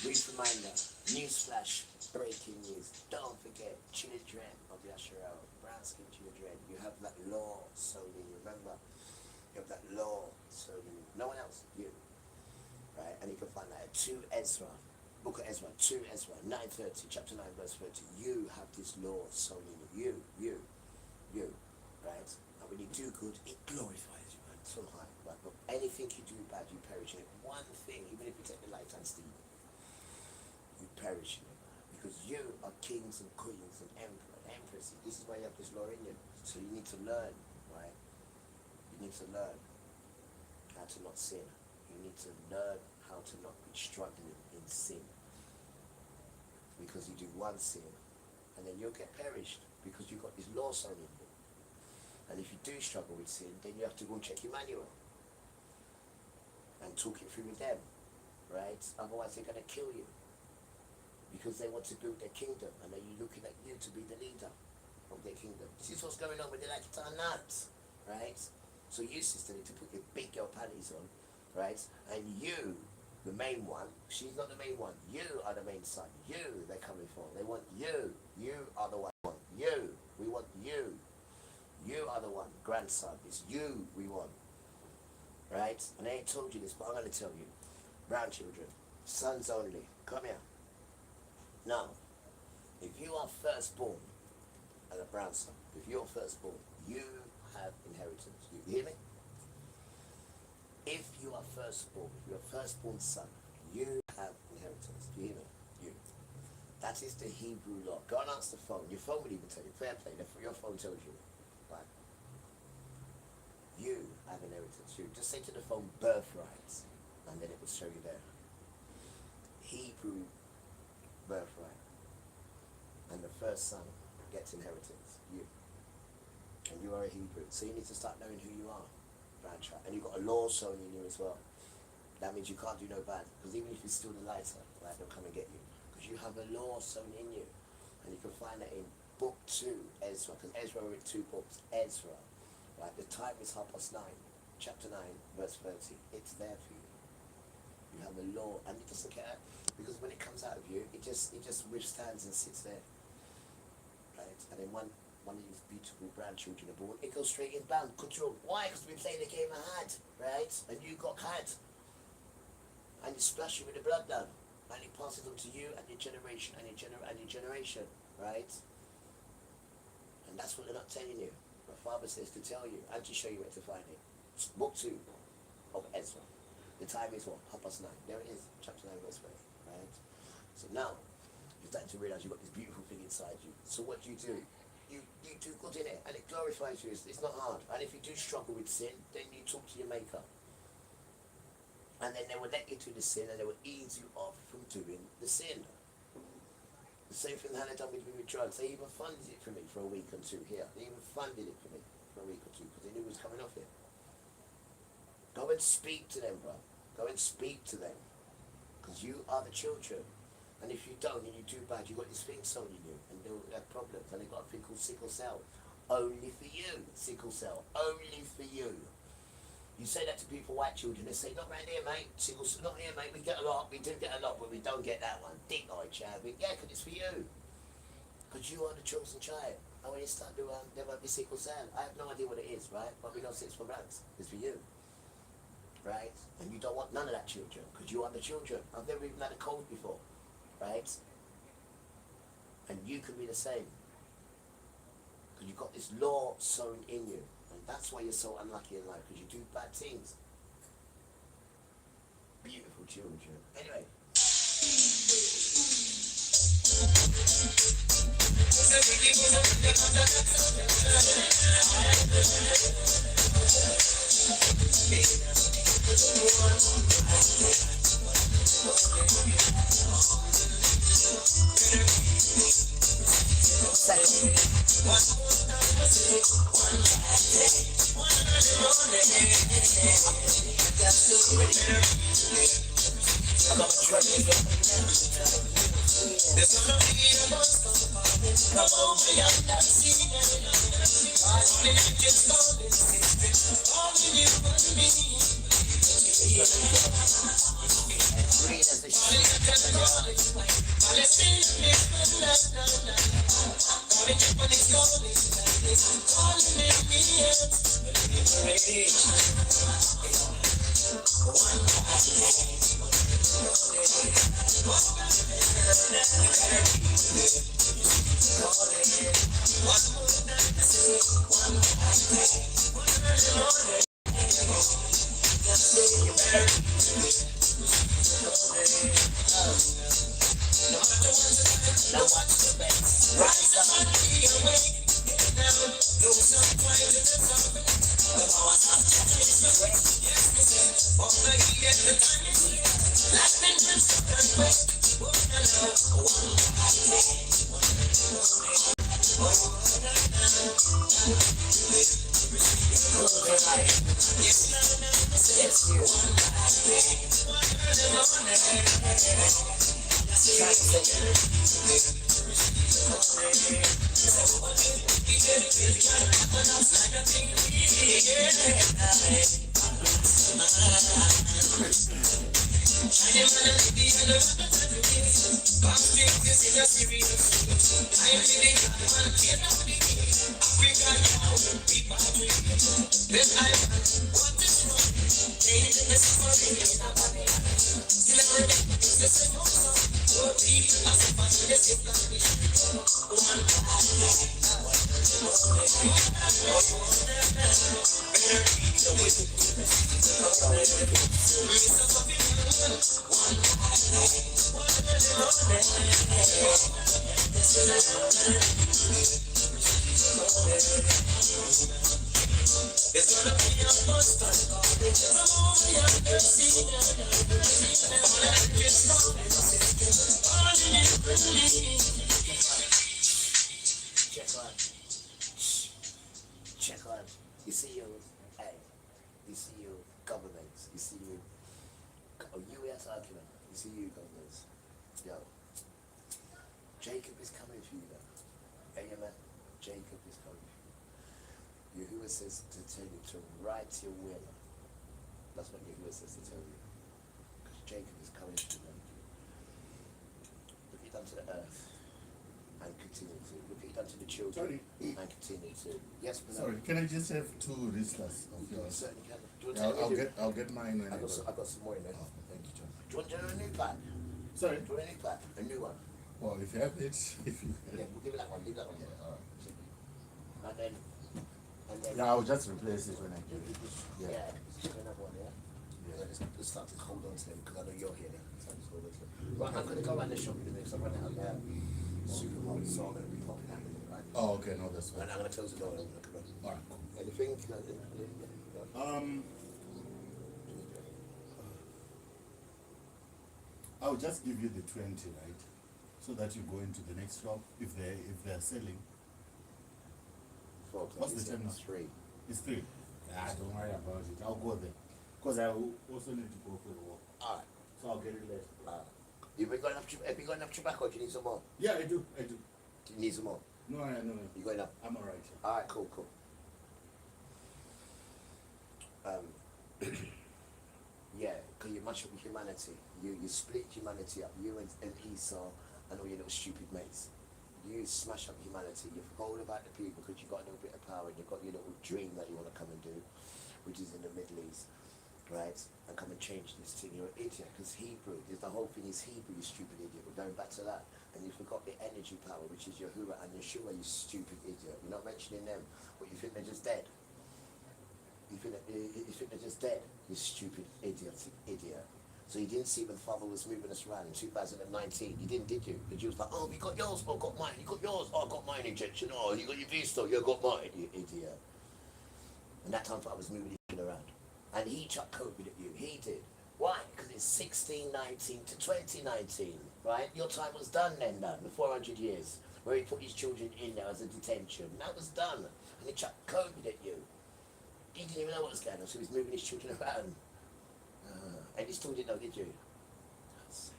Brief reminder, newsflash, breaking news. is, don't forget, children of Yasharal, brown-skinned children, you have that law sown in you. Remember, you have that law sown in you. No one else, you. Right? And you can find that at 2 Ezra, Book of Ezra, 2 Ezra, 9:30, chapter 9, verse 30. You have this law sown in you. You. Right? And when you do good, it glorifies you, man, so high. Right? But anything you do bad, you perish in it. One thing, even if you take the lifetime steal, you perish in it. Because you are kings and queens and emperor and empresses. This is why you have this law in you. So you need to learn, right? You need to learn how to not sin. You need to learn how to not be struggling in sin. Because you do one sin, and then you'll get perished because you've got this law sown in you. And if you do struggle with sin, then you have to go and check your manual and talk it through with them, right? Otherwise they're going to kill you because they want to build their kingdom, and they're looking at you to be the leader of their kingdom. This is what's going on with the Lakita nuts, right? So you, sister, need to put your big girl panties on, right? And you, the main one, she's not the main one. You are the main son. You, they're coming for. They want you. You are the one. You. We want you. You are the one, grandson. It's you we want. Right? And I ain't told you this, but I'm going to tell you. Brown children, sons only. Come here. Now, if you are firstborn as a brown son, if you're firstborn, you have inheritance. You hear me? If you are firstborn, if you're a firstborn son, you have inheritance. Do you hear me? You. That is the Hebrew law. Go and answer the phone. Your phone will even tell you. Fair play. Your phone tells you. Right? You have inheritance. You. Just say to the phone, birthrights. And then it will show you there. Hebrew birthright. And the first son gets inheritance. You. And you are a Hebrew. So you need to start knowing who you are. And you've got a law sown in you as well. That means you can't do no bad. Because even if you steal the lighter, right, they'll come and get you. Because you have a law sown in you. And you can find that in book 2, Ezra. Because Ezra wrote 2 books. Ezra. Right, the time is 9:30. Chapter 9, verse 30. It's there for you. You have a law. And it doesn't care. Because when it comes out of you, it just withstands and sits there. Right? And then one of these beautiful brown children are born, it goes straight in bound control. Why? Because we played the game of had, right? And you got had. And you splash it with the bloodline. And it passes on to you and your generation and your generation, right? And that's what they're not telling you. My father says to tell you and to show you where to find it. It's book 2 of Ezra. The time is what? 9:30. There it is, chapter 9, verse 20, right? So now, you're starting to realize you've got this beautiful thing inside you. So what do? You do good in it, and it glorifies you. It's not hard. And if you do struggle with sin, then you talk to your maker. And then they will let you do the sin, and they will ease you off from doing the sin. The same thing that they done with me with drugs. They even funded it for me for a week or two here. They even funded it for me for a week or two, because they knew it was coming off it. Go and speak to them, bro. Go and speak to them. Because you are the children. And if you don't, and you do bad, you've got this thing sown in you, and they'll have problems. And they've got a thing called sickle cell. Only for you, sickle cell. Only for you. You say that to people, white children, they say, not round here, mate. Sickle cell, not here, mate. We get a lot. We do get a lot, but we don't get that one. Dick-eyed child. Yeah, because it's for you. Because you are the chosen child. And when you start to develop your sickle cell, I have no idea what it is, right? But we know it's for blacks. It's for you. Right? And you don't want none of that children, because you are the children. I've never even had a cold before. Right? And you can be the same. Because you've got this law sown in you. And that's why you're so unlucky in life, because you do bad things. Beautiful children. Anyway. green as the shit. Check on. You see your, hey, you see your governments, you see your US argument, you see you governments. Yo, Jacob is coming for you now. Hey, man, Jacob is coming for you. Yahuwah says to tell you to write your will. That's what Yahuwah says to tell you. Because Jacob is coming for you. Look what he done to the earth. And continue to. Look what he done to the children. Sorry. And continue to. Yes, but Sorry, can I just have 2 wristlers of You yours? certainly can. Do you want to I'll get mine when I I've go. got some more in there. Oh, thank you, John. Do you want a new pack? Sorry. Do you want a new pack? A new one? Well, if you have it, if you Yeah, we'll give it that one. Leave that one. Yeah, all right. And then. Yeah, I'll just replace it when I get it. Yeah. Just another one, yeah? Yeah. Let's start to hold on to them because I know you're here now. So just hold on to them. Right, I'm going to go around the shop in a minute because I'm running out of supermarket, so I'm going to be popping out in a minute, right? Oh, okay, no, that's fine. And I'm going to close the door and I'm going to come in. All right, cool. Anything? I'll just give you the 20, right? So that you go into the next shop if they're selling. 4 o'clock. What's the time now? 3. It's 3. Ah, don't worry about it. I'll go there. Because I will also need to go for a walk. Alright. So I'll get it later. Have you got enough tobacco? Do you need some more? Yeah, I do. Do you need some more? No, You got enough? I'm alright. Alright, cool. Yeah, because you mash up humanity. You split humanity up, you and Esau and all your little stupid mates. You smash up humanity. You forgot all about the people because you've got a little bit of power and you've got your little dream that you want to come and do, which is in the Middle East, right? And come and change this thing. You're an idiot because Hebrew, the whole thing is Hebrew, you stupid idiot. We're going back to that. And you forgot the energy power, which is Yahuwah and Yeshua, you stupid idiot. You're not mentioning them. What, you think they're just dead? You think they're just dead? You stupid idiot. So you didn't see when Father was moving us around in 2019. You didn't, did you? Because you was like, oh, you got yours, oh, I got mine. You got yours, oh, I got mine injection. Oh, you got your visa, you got mine, you idiot. And that time Father was moving you around. And he chucked COVID at you. He did. Why? Because it's 1619 to 2019, right? Your time was done then, the 400 years, where he put his children in there as a detention. That was done. And he chucked COVID at you. He didn't even know what was going on, so he was moving his children around. And you still didn't know, did you? Nice.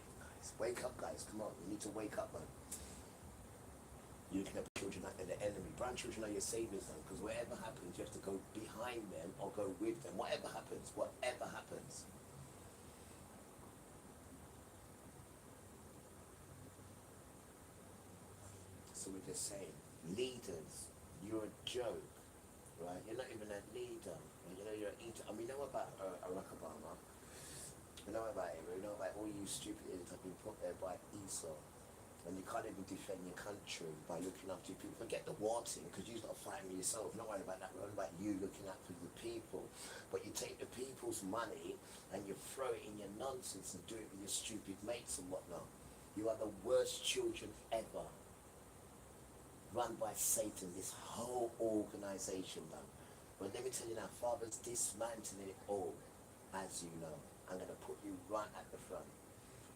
Wake up, guys. Come on. You need to wake up, man. You can have children like they're the enemy. Brown children are your saviors, though, because whatever happens, you have to go behind them or go with them. Whatever happens. So we're just saying, leaders, you're a joke, right? You're not even a leader. You know, you're an eater. And we know about Barack Obama. We know about him. We know about all you stupid idiots have been put there by Esau. And you can't even defend your country by looking after your people. Forget the war thing, because you've got to fight for yourself. Not worry about that, worry about you looking after the people. But you take the people's money and you throw it in your nonsense and do it with your stupid mates and whatnot. You are the worst children ever. Run by Satan, this whole organization, man. But let me tell you now, Father's dismantling it all, as you know. I'm going to put you right at the front.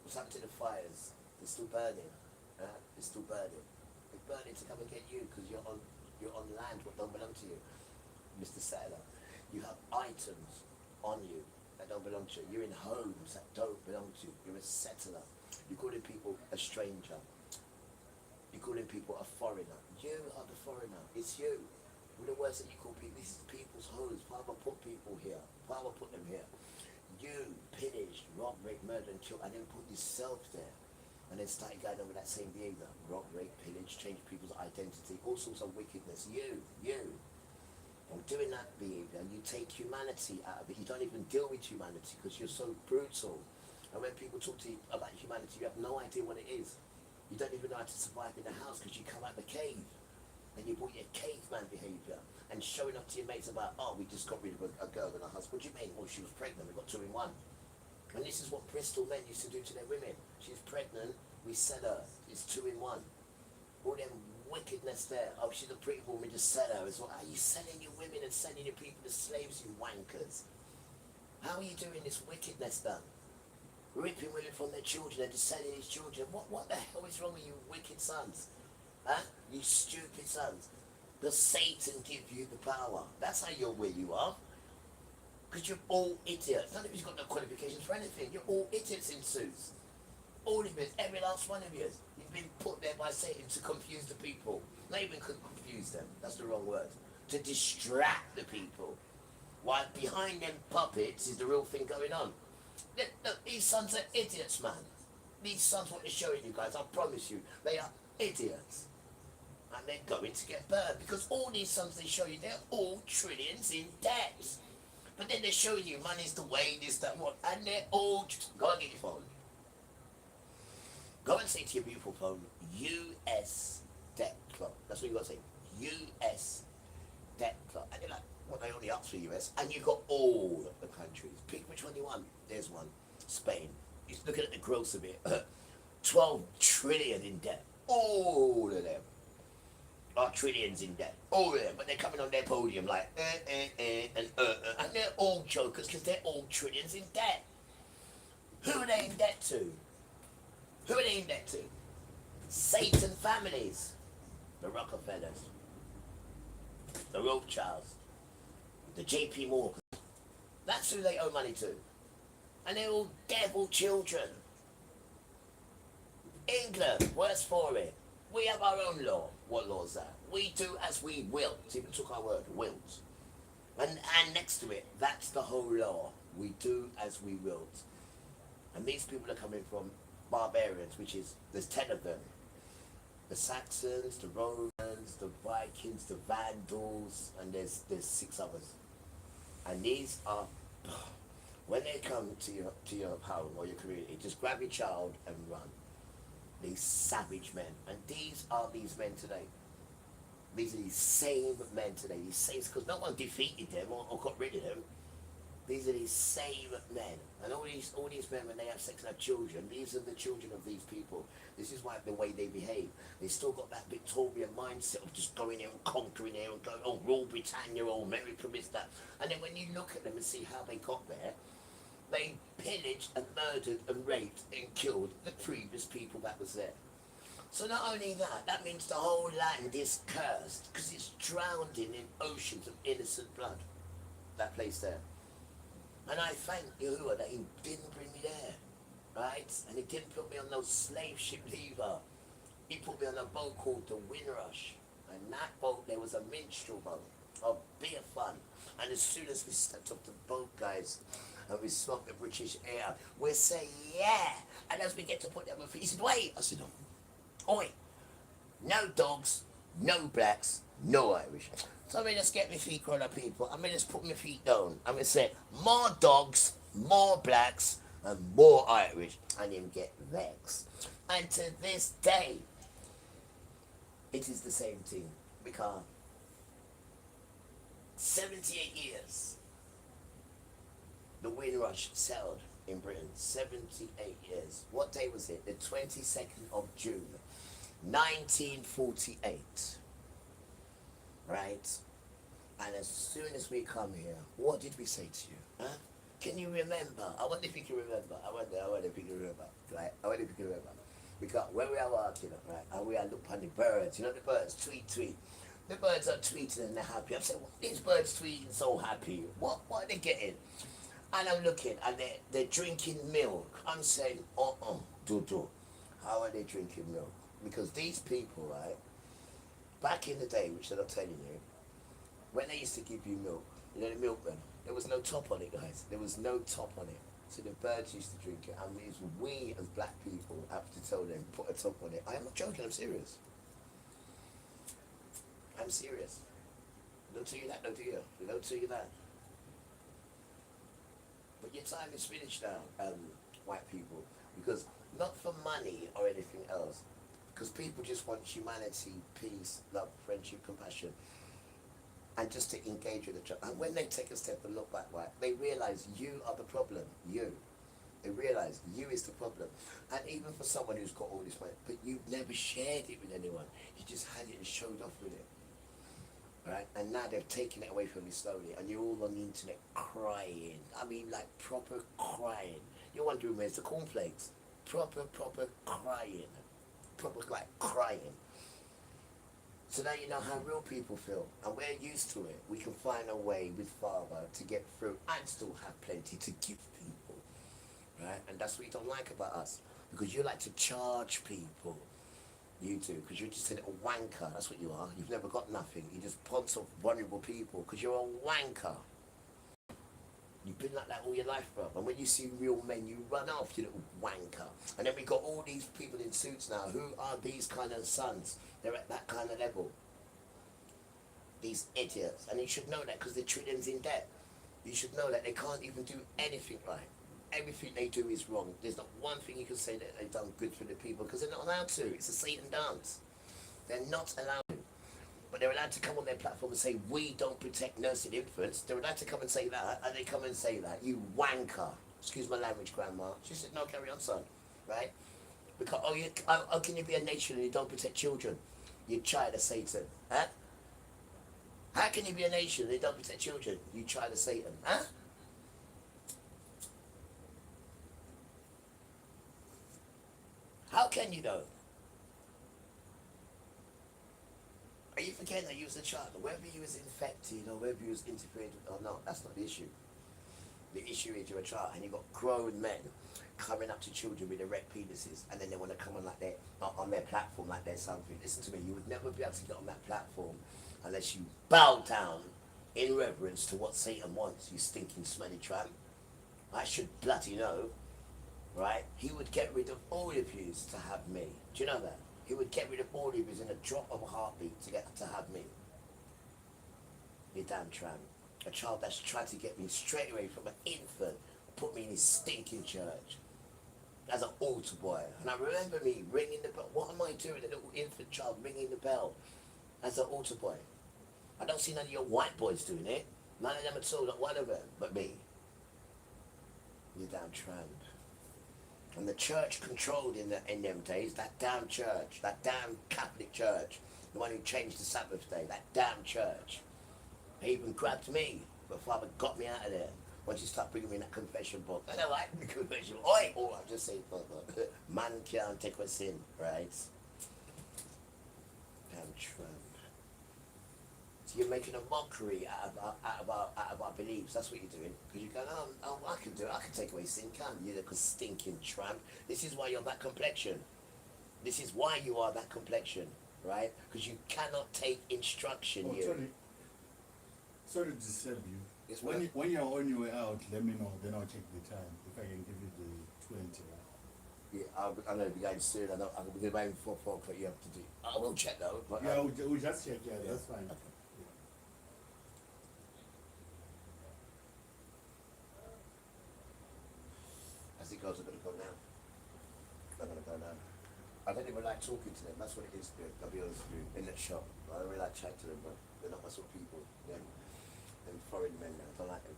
What's happened to the fires? They're still burning. They're still burning. They're burning to come and get you because you're on land what don't belong to you, Mr. Settler. You have items on you that don't belong to you. You're in homes that don't belong to you. You're a settler. You're calling people a stranger. You're calling people a foreigner. You are the foreigner. It's you. With the words that you call people, this is people's homes. Father put people here. Father put them here. You pillaged, robbed, raped, murdered, and killed, and then put yourself there. And then started going on with that same behavior. Rob, rape, pillage, change people's identity, all sorts of wickedness. You. And doing that behavior, you take humanity out of it. You don't even deal with humanity because you're so brutal. And when people talk to you about humanity, you have no idea what it is. You don't even know how to survive in the house because you come out the cave. And you brought your caveman behavior. And showing up to your mates about, oh, we just got rid of a girl and a husband. What do you mean? Well, she was pregnant. We got 2 in 1. And this is what Bristol men used to do to their women. She's pregnant, we sell her. It's 2 in 1. All them wickedness there. Oh, she's a pretty woman, just sell her as well. Are you selling your women and selling your people as slaves, you wankers? How are you doing this wickedness done? Ripping women from their children and just selling these children. What the hell is wrong with you wicked sons? Huh? You stupid sons. Does Satan give you the power? That's how you're where you are. Because you're all idiots. None of you's got no qualifications for anything. You're all idiots in suits. All of you, every last one of you. You've been put there by Satan to confuse the people. Not even confuse them. That's the wrong word. To distract the people. While behind them puppets is the real thing going on. Look, these sons are idiots, man. These sons, what they're showing you guys, I promise you, they are idiots. And they're going to get burned. Because all these sons they show you, they're all trillions in debt. But then they're showing you money's the way, this, that, what, and they're all, go and get your phone. Go and say to your beautiful phone, US Debt Club. That's what you got to say, US Debt Club. And you're like, well, they only ask for US, and you've got all of the countries. Pick which one you want. There's one, Spain. You're looking at the gross of it, 12 trillion in debt. All of them are trillions in debt. All of them, but they're coming on their podium like, and they're all jokers because they're all trillions in debt. Who are they in debt to? Who are they in debt to? Satan families. The Rockefellers. The Rothschilds. The JP Morgan. That's who they owe money to. And they're all devil children. England, worse for it. We have our own law. What law is that? We do as we will. See, we took our word, wills. And next to it, that's the whole law. We do as we will. And these people are coming from barbarians, which is, there's 10 of them. The Saxons, the Romans, the Vikings, the Vandals, and there's 6 others. And these are, when they come to your home or your community, just grab your child and run. These savage men. And these are these men today. These are these same men today. These same, because no one defeated them or got rid of them. These are these same men. And all these men, when they have sex and have children, these are the children of these people. This is why the way they behave. They still got that Victorian mindset of just going there and conquering there and going, oh, rule Britannia, oh, America is that. And then when you look at them and see how they got there, they pillaged and murdered and raped and killed the previous people that was there. So not only that, that means the whole land is cursed because it's drowned in oceans of innocent blood. That place there. And I thank Yahuwah that he didn't bring me there, right? And he didn't put me on no slave ship either. He put me on a boat called the Windrush. And that boat, there was a minstrel boat of beer fun. And as soon as we stepped off the boat, guys, and we smoked the British air, we say, yeah. And as we get to put them on feet, he said, wait. I said, no. Oi. No dogs, no blacks, no Irish. So I'm gonna just get my feet on the people. I'm gonna just put my feet down. I'm gonna say more dogs, more blacks, and more Irish, and him get vexed. And to this day, it is the same thing because 78 years the Windrush sailed in Britain. 78 years. What day was it? The 22nd of June, 1948. Right? And as soon as we come here, what did we say to you? Huh? Can you remember? I wonder if you can remember. I wonder if you can remember. Right? I wonder if you can remember. Because when we are walking, right, and we are looking at the birds, you know the birds tweet, tweet. The birds are tweeting and they're happy. I'm saying, what these birds tweeting so happy? What are they getting? And I'm looking and they're drinking milk. I'm saying, do. How are they drinking milk? Because these people, right, back in the day, which they're not telling you, when they used to give you milk, you know the milkman, there was no top on it, guys. There was no top on it. So the birds used to drink it, and it's we as black people have to tell them, put a top on it. I am not joking, I'm serious. I'm serious. Don't tell you that, don't do you? They don't tell you that. But your time is finished now, white people. Because not for money or anything else. Because people just want humanity, peace, love, friendship, compassion. And just to engage with each other. And when they take a step and look back, right, they realize you are the problem. You. They realize you is the problem. And even for someone who's got all this money, but you've never shared it with anyone. You just had it and showed off with it. Right? And now they've taken it away from you slowly, and you're all on the internet crying. I mean, like proper crying. You're wondering where's the cornflakes? Proper crying. Proper like crying. So now you know how real people feel, and we're used to it. We can find a way with Father to get through and still have plenty to give people, right? And that's what you don't like about us, because you like to charge people. You do, because you're just a little wanker. That's what you are. You've never got nothing. You just ponce off vulnerable people, because you're a wanker. You've been like that all your life, bro. And when you see real men, you run off, you little wanker. And then we got all these people in suits now. Who are these kind of sons? They're at that kind of level. These idiots. And you should know that, because the trillions in debt. You should know that they can't even do anything right. Everything they do is wrong. There's not one thing you can say that they've done good for the people, because they're not allowed to. It's a Satan dance. They're not allowed to. But they're allowed to come on their platform and say, we don't protect nursing infants. They're allowed to come and say that, and they come and say that. You wanker. Excuse my language, Grandma. She said, no, carry on, son. Right? Because, how can you be a nation and you don't protect children? You child of Satan. Huh? How can you be a nation and you don't protect children? You child of Satan. Huh? How can you though? Are you forgetting that you was a child? Whether you was infected or whether you was interfered with or not, that's not the issue. The issue is you're a child and you've got grown men coming up to children with erect penises, and then they want to come on like that on their platform like they're something. Listen to me, you would never be able to get on that platform unless you bow down in reverence to what Satan wants, you stinking smelly tramp. I should bloody know, right? He would get rid of all of you to have me. Do you know that? He would get rid of all of you in a drop of a heartbeat to get to have me. You damn tramp. A child that's tried to get me straight away from an infant, put me in his stinking church as an altar boy. And I remember me ringing the bell. What am I doing, a little infant child ringing the bell as an altar boy? I don't see none of your white boys doing it. None of them at all, not one of them, but me. You damn tramp. And the church controlled in them days, that damn church, that damn Catholic church, the one who changed the Sabbath day, that damn church. He even grabbed me, but Father got me out of there. Once you start bringing me in that confession book, I don't like the confession book. Oi! Oh, I'm just saying, man can't take a sin, right? Damn tramp. So you're making a mockery out of our beliefs. That's what you're doing. Because you're going, oh, I can do it. I can take away sin, can't you? You little stinking tramp. This is why you're that complexion. This is why you are that complexion, right? Because you cannot take instruction, Oh, you. Sorry to disturb you. Yes, When you're on your way out, let me know. Then I'll check the time. If I can give you the 20. Right? Yeah, I'm going to be going soon. I'm going to be going before 4 o'clock. You have to do. I will check though. But, Yeah, we just check, yeah, that's fine. Okay. As it goes, I'm going to go now. I'm going to go now. I don't even like talking to them. That's what it is. I'll be honest with you. In that shop, I don't really like chatting to them, but they're not my sort of people. Them foreign men, I don't like them.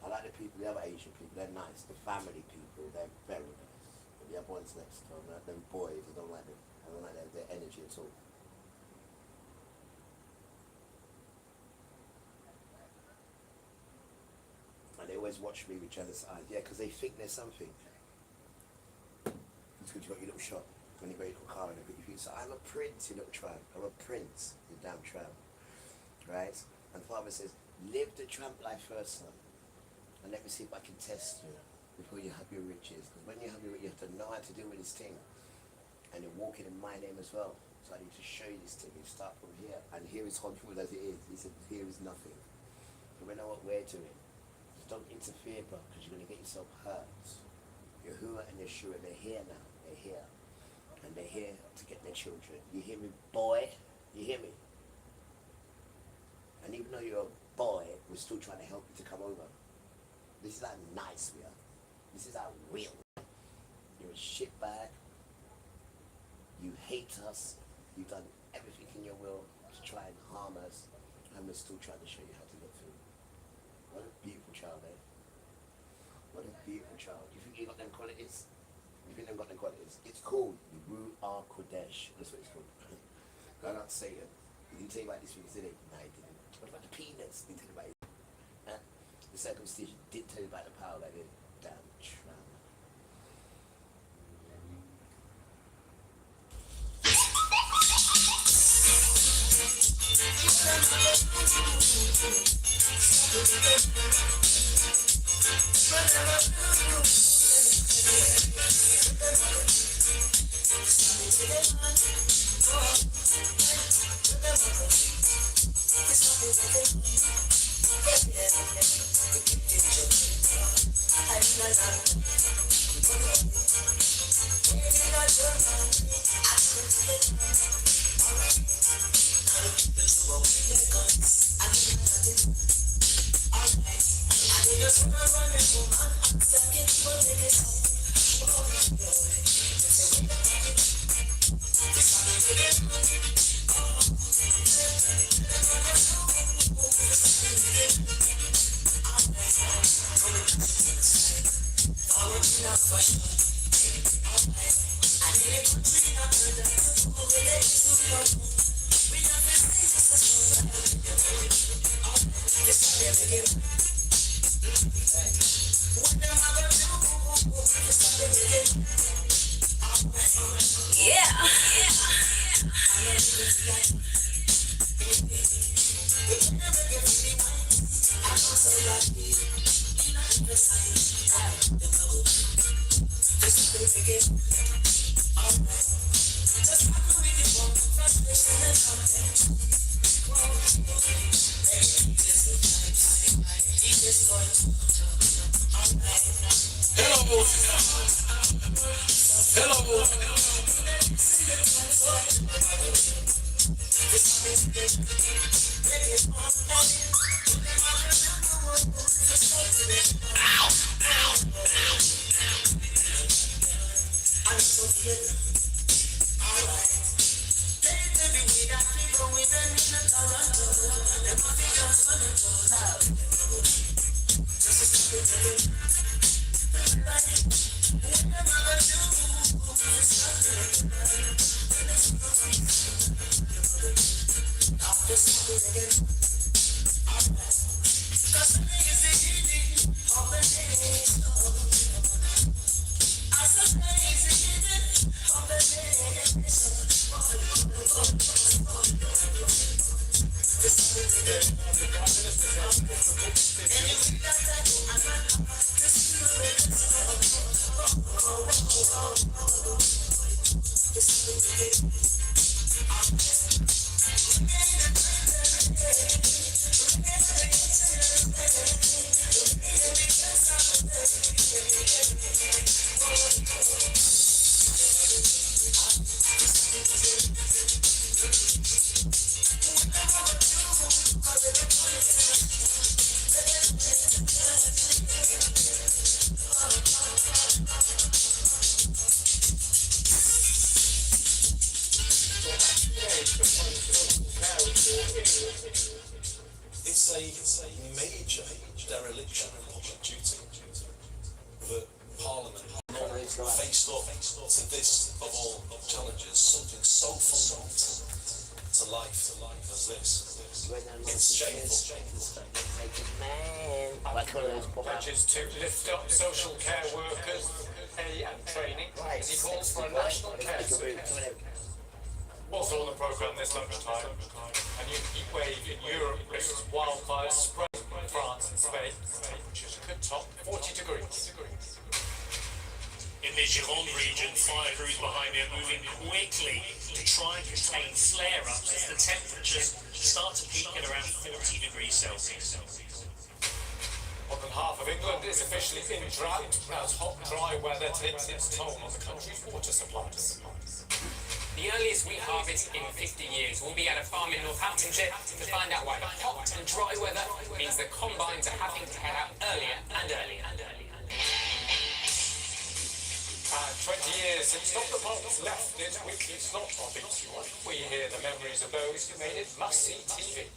I like the people, the other Asian people. They're nice. The family people, they're very nice. But the other ones next to them, them boys, I don't like them. I don't like their energy at all. And they always watch me with jealous eyes. Yeah, because they think there's something. It's because you've got your little shop, when you've got your little car and everything. You think, so I'm a prince, you little tramp. I'm a prince, you damn tramp. Right? And Father says, live the tramp life first, son. And let me see if I can test you before you have your riches. Because when you have your riches, you have to know how to deal with this thing. And you're walking in my name as well. So I need to show you this thing. You start from here. And here is Hodgwood as it is. He said, here is nothing. But we know what we're doing. Just don't interfere, bro, because you're going to get yourself hurt. Yahuwah and Yeshua, they're here now. They're here. And they're here to get their children. You hear me, boy? You hear me? And even though you're a boy, we're still trying to help you to come over. This is how nice we are. This is how real. You're a shitbag. You hate us. You've done everything in your will to try and harm us. And we're still trying to show you how to get through. What a beautiful child, eh? What a beautiful child. You think you got them qualities? You think they've got them qualities? It's called Ruach Kodesh. That's what it's called. Go out Satan. He didn't tell you about these things, did he? No, he didn't. What about the penis? He didn't tell you about it. The circumcision didn't tell you about the power like it. Damn tramp. It's a major dereliction of public duty that Parliament faced up to this of all challenges, something so fundamental to life as this. It's shameful. Pledges to lift up social care workers, pay and training, as he calls for a national care service. Also on the programme this lunchtime, a new heat wave in Europe risks wildfires spreading in France and Spain. Temperatures could top 40 degrees. In the Gironde region, fire crews behind it moving quickly to try and contain flare-ups as the temperatures start to peak at around 40 degrees Celsius. More than half of England is officially in drought as hot, dry weather takes its toll on the country's water supplies. The earliest wheat harvest in 50 years will be at a farm in Northamptonshire to find out why hot and dry weather means the combines are having to head out earlier and earlier. 20 years since Dr. Potts left his weekly slot on BBC One, we hear the memories of those who made it must-see TV.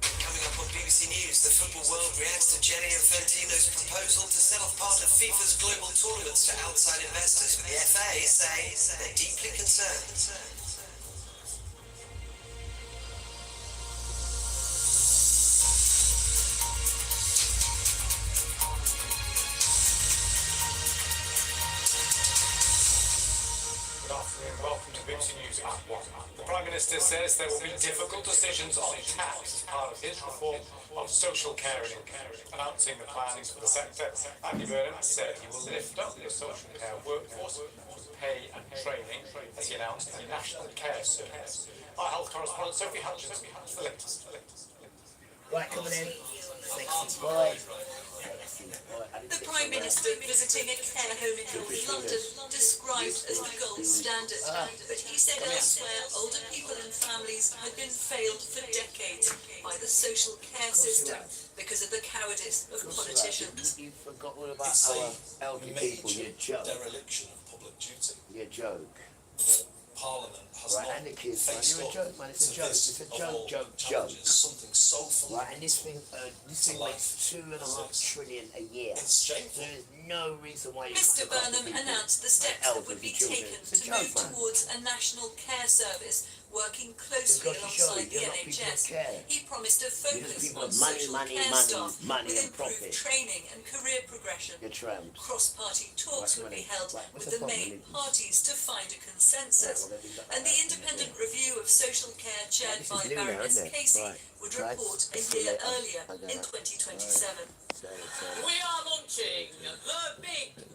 Coming up on BBC News, the football world reacts to Gianni Infantino's proposal to sell off part of FIFA's global tournaments to outside investors, with the FA saying they're deeply concerned. Welcome to BBC News at 1. The Prime Minister says there will be difficult decisions on tax as part of his reform of social care in England. Announcing the plans for the sector, Andy Burnham said he will lift up the social care workforce, pay and training, as he announced the National Care Service. Our health correspondent Sophie Hutchins has the latest. Right, coming in. Sexy boy. The Prime Minister visiting a care home in North London, described as the gold standard. But he said elsewhere older people and families had been failed for decades by the social care system because of the cowardice of politicians. You forgot all about It's our a elderly people, you major joke. dereliction of public duty You joke. that Parliament has Right, not and the kids, man, faced you're a up joke, man, it's a to joke, this it's a of joke, all joke, challenges, joke. something so fundamental. Right, and this thing makes $2.5 trillion a year. It's shameful. There is no reason why you Mr. can't look after Burnham people. announced the steps that would be Elderly taken children. It's a to joke, move man. towards a national care service, working closely We've got to show alongside you, the you're not people of NHS. care. He promised a Because focus people on have money, social money, care money, staff money with and improved profit. training and career progression. You're tramps. Cross-party talks Right, would be money. held Right, what's with the the problem? main parties to find a consensus. Right, well, then we got And the that. independent review of social care chaired This is by new now, Baroness isn't it? Casey Right. would Right. report a See you year later. earlier Okay. in 2027. So, We are launching the big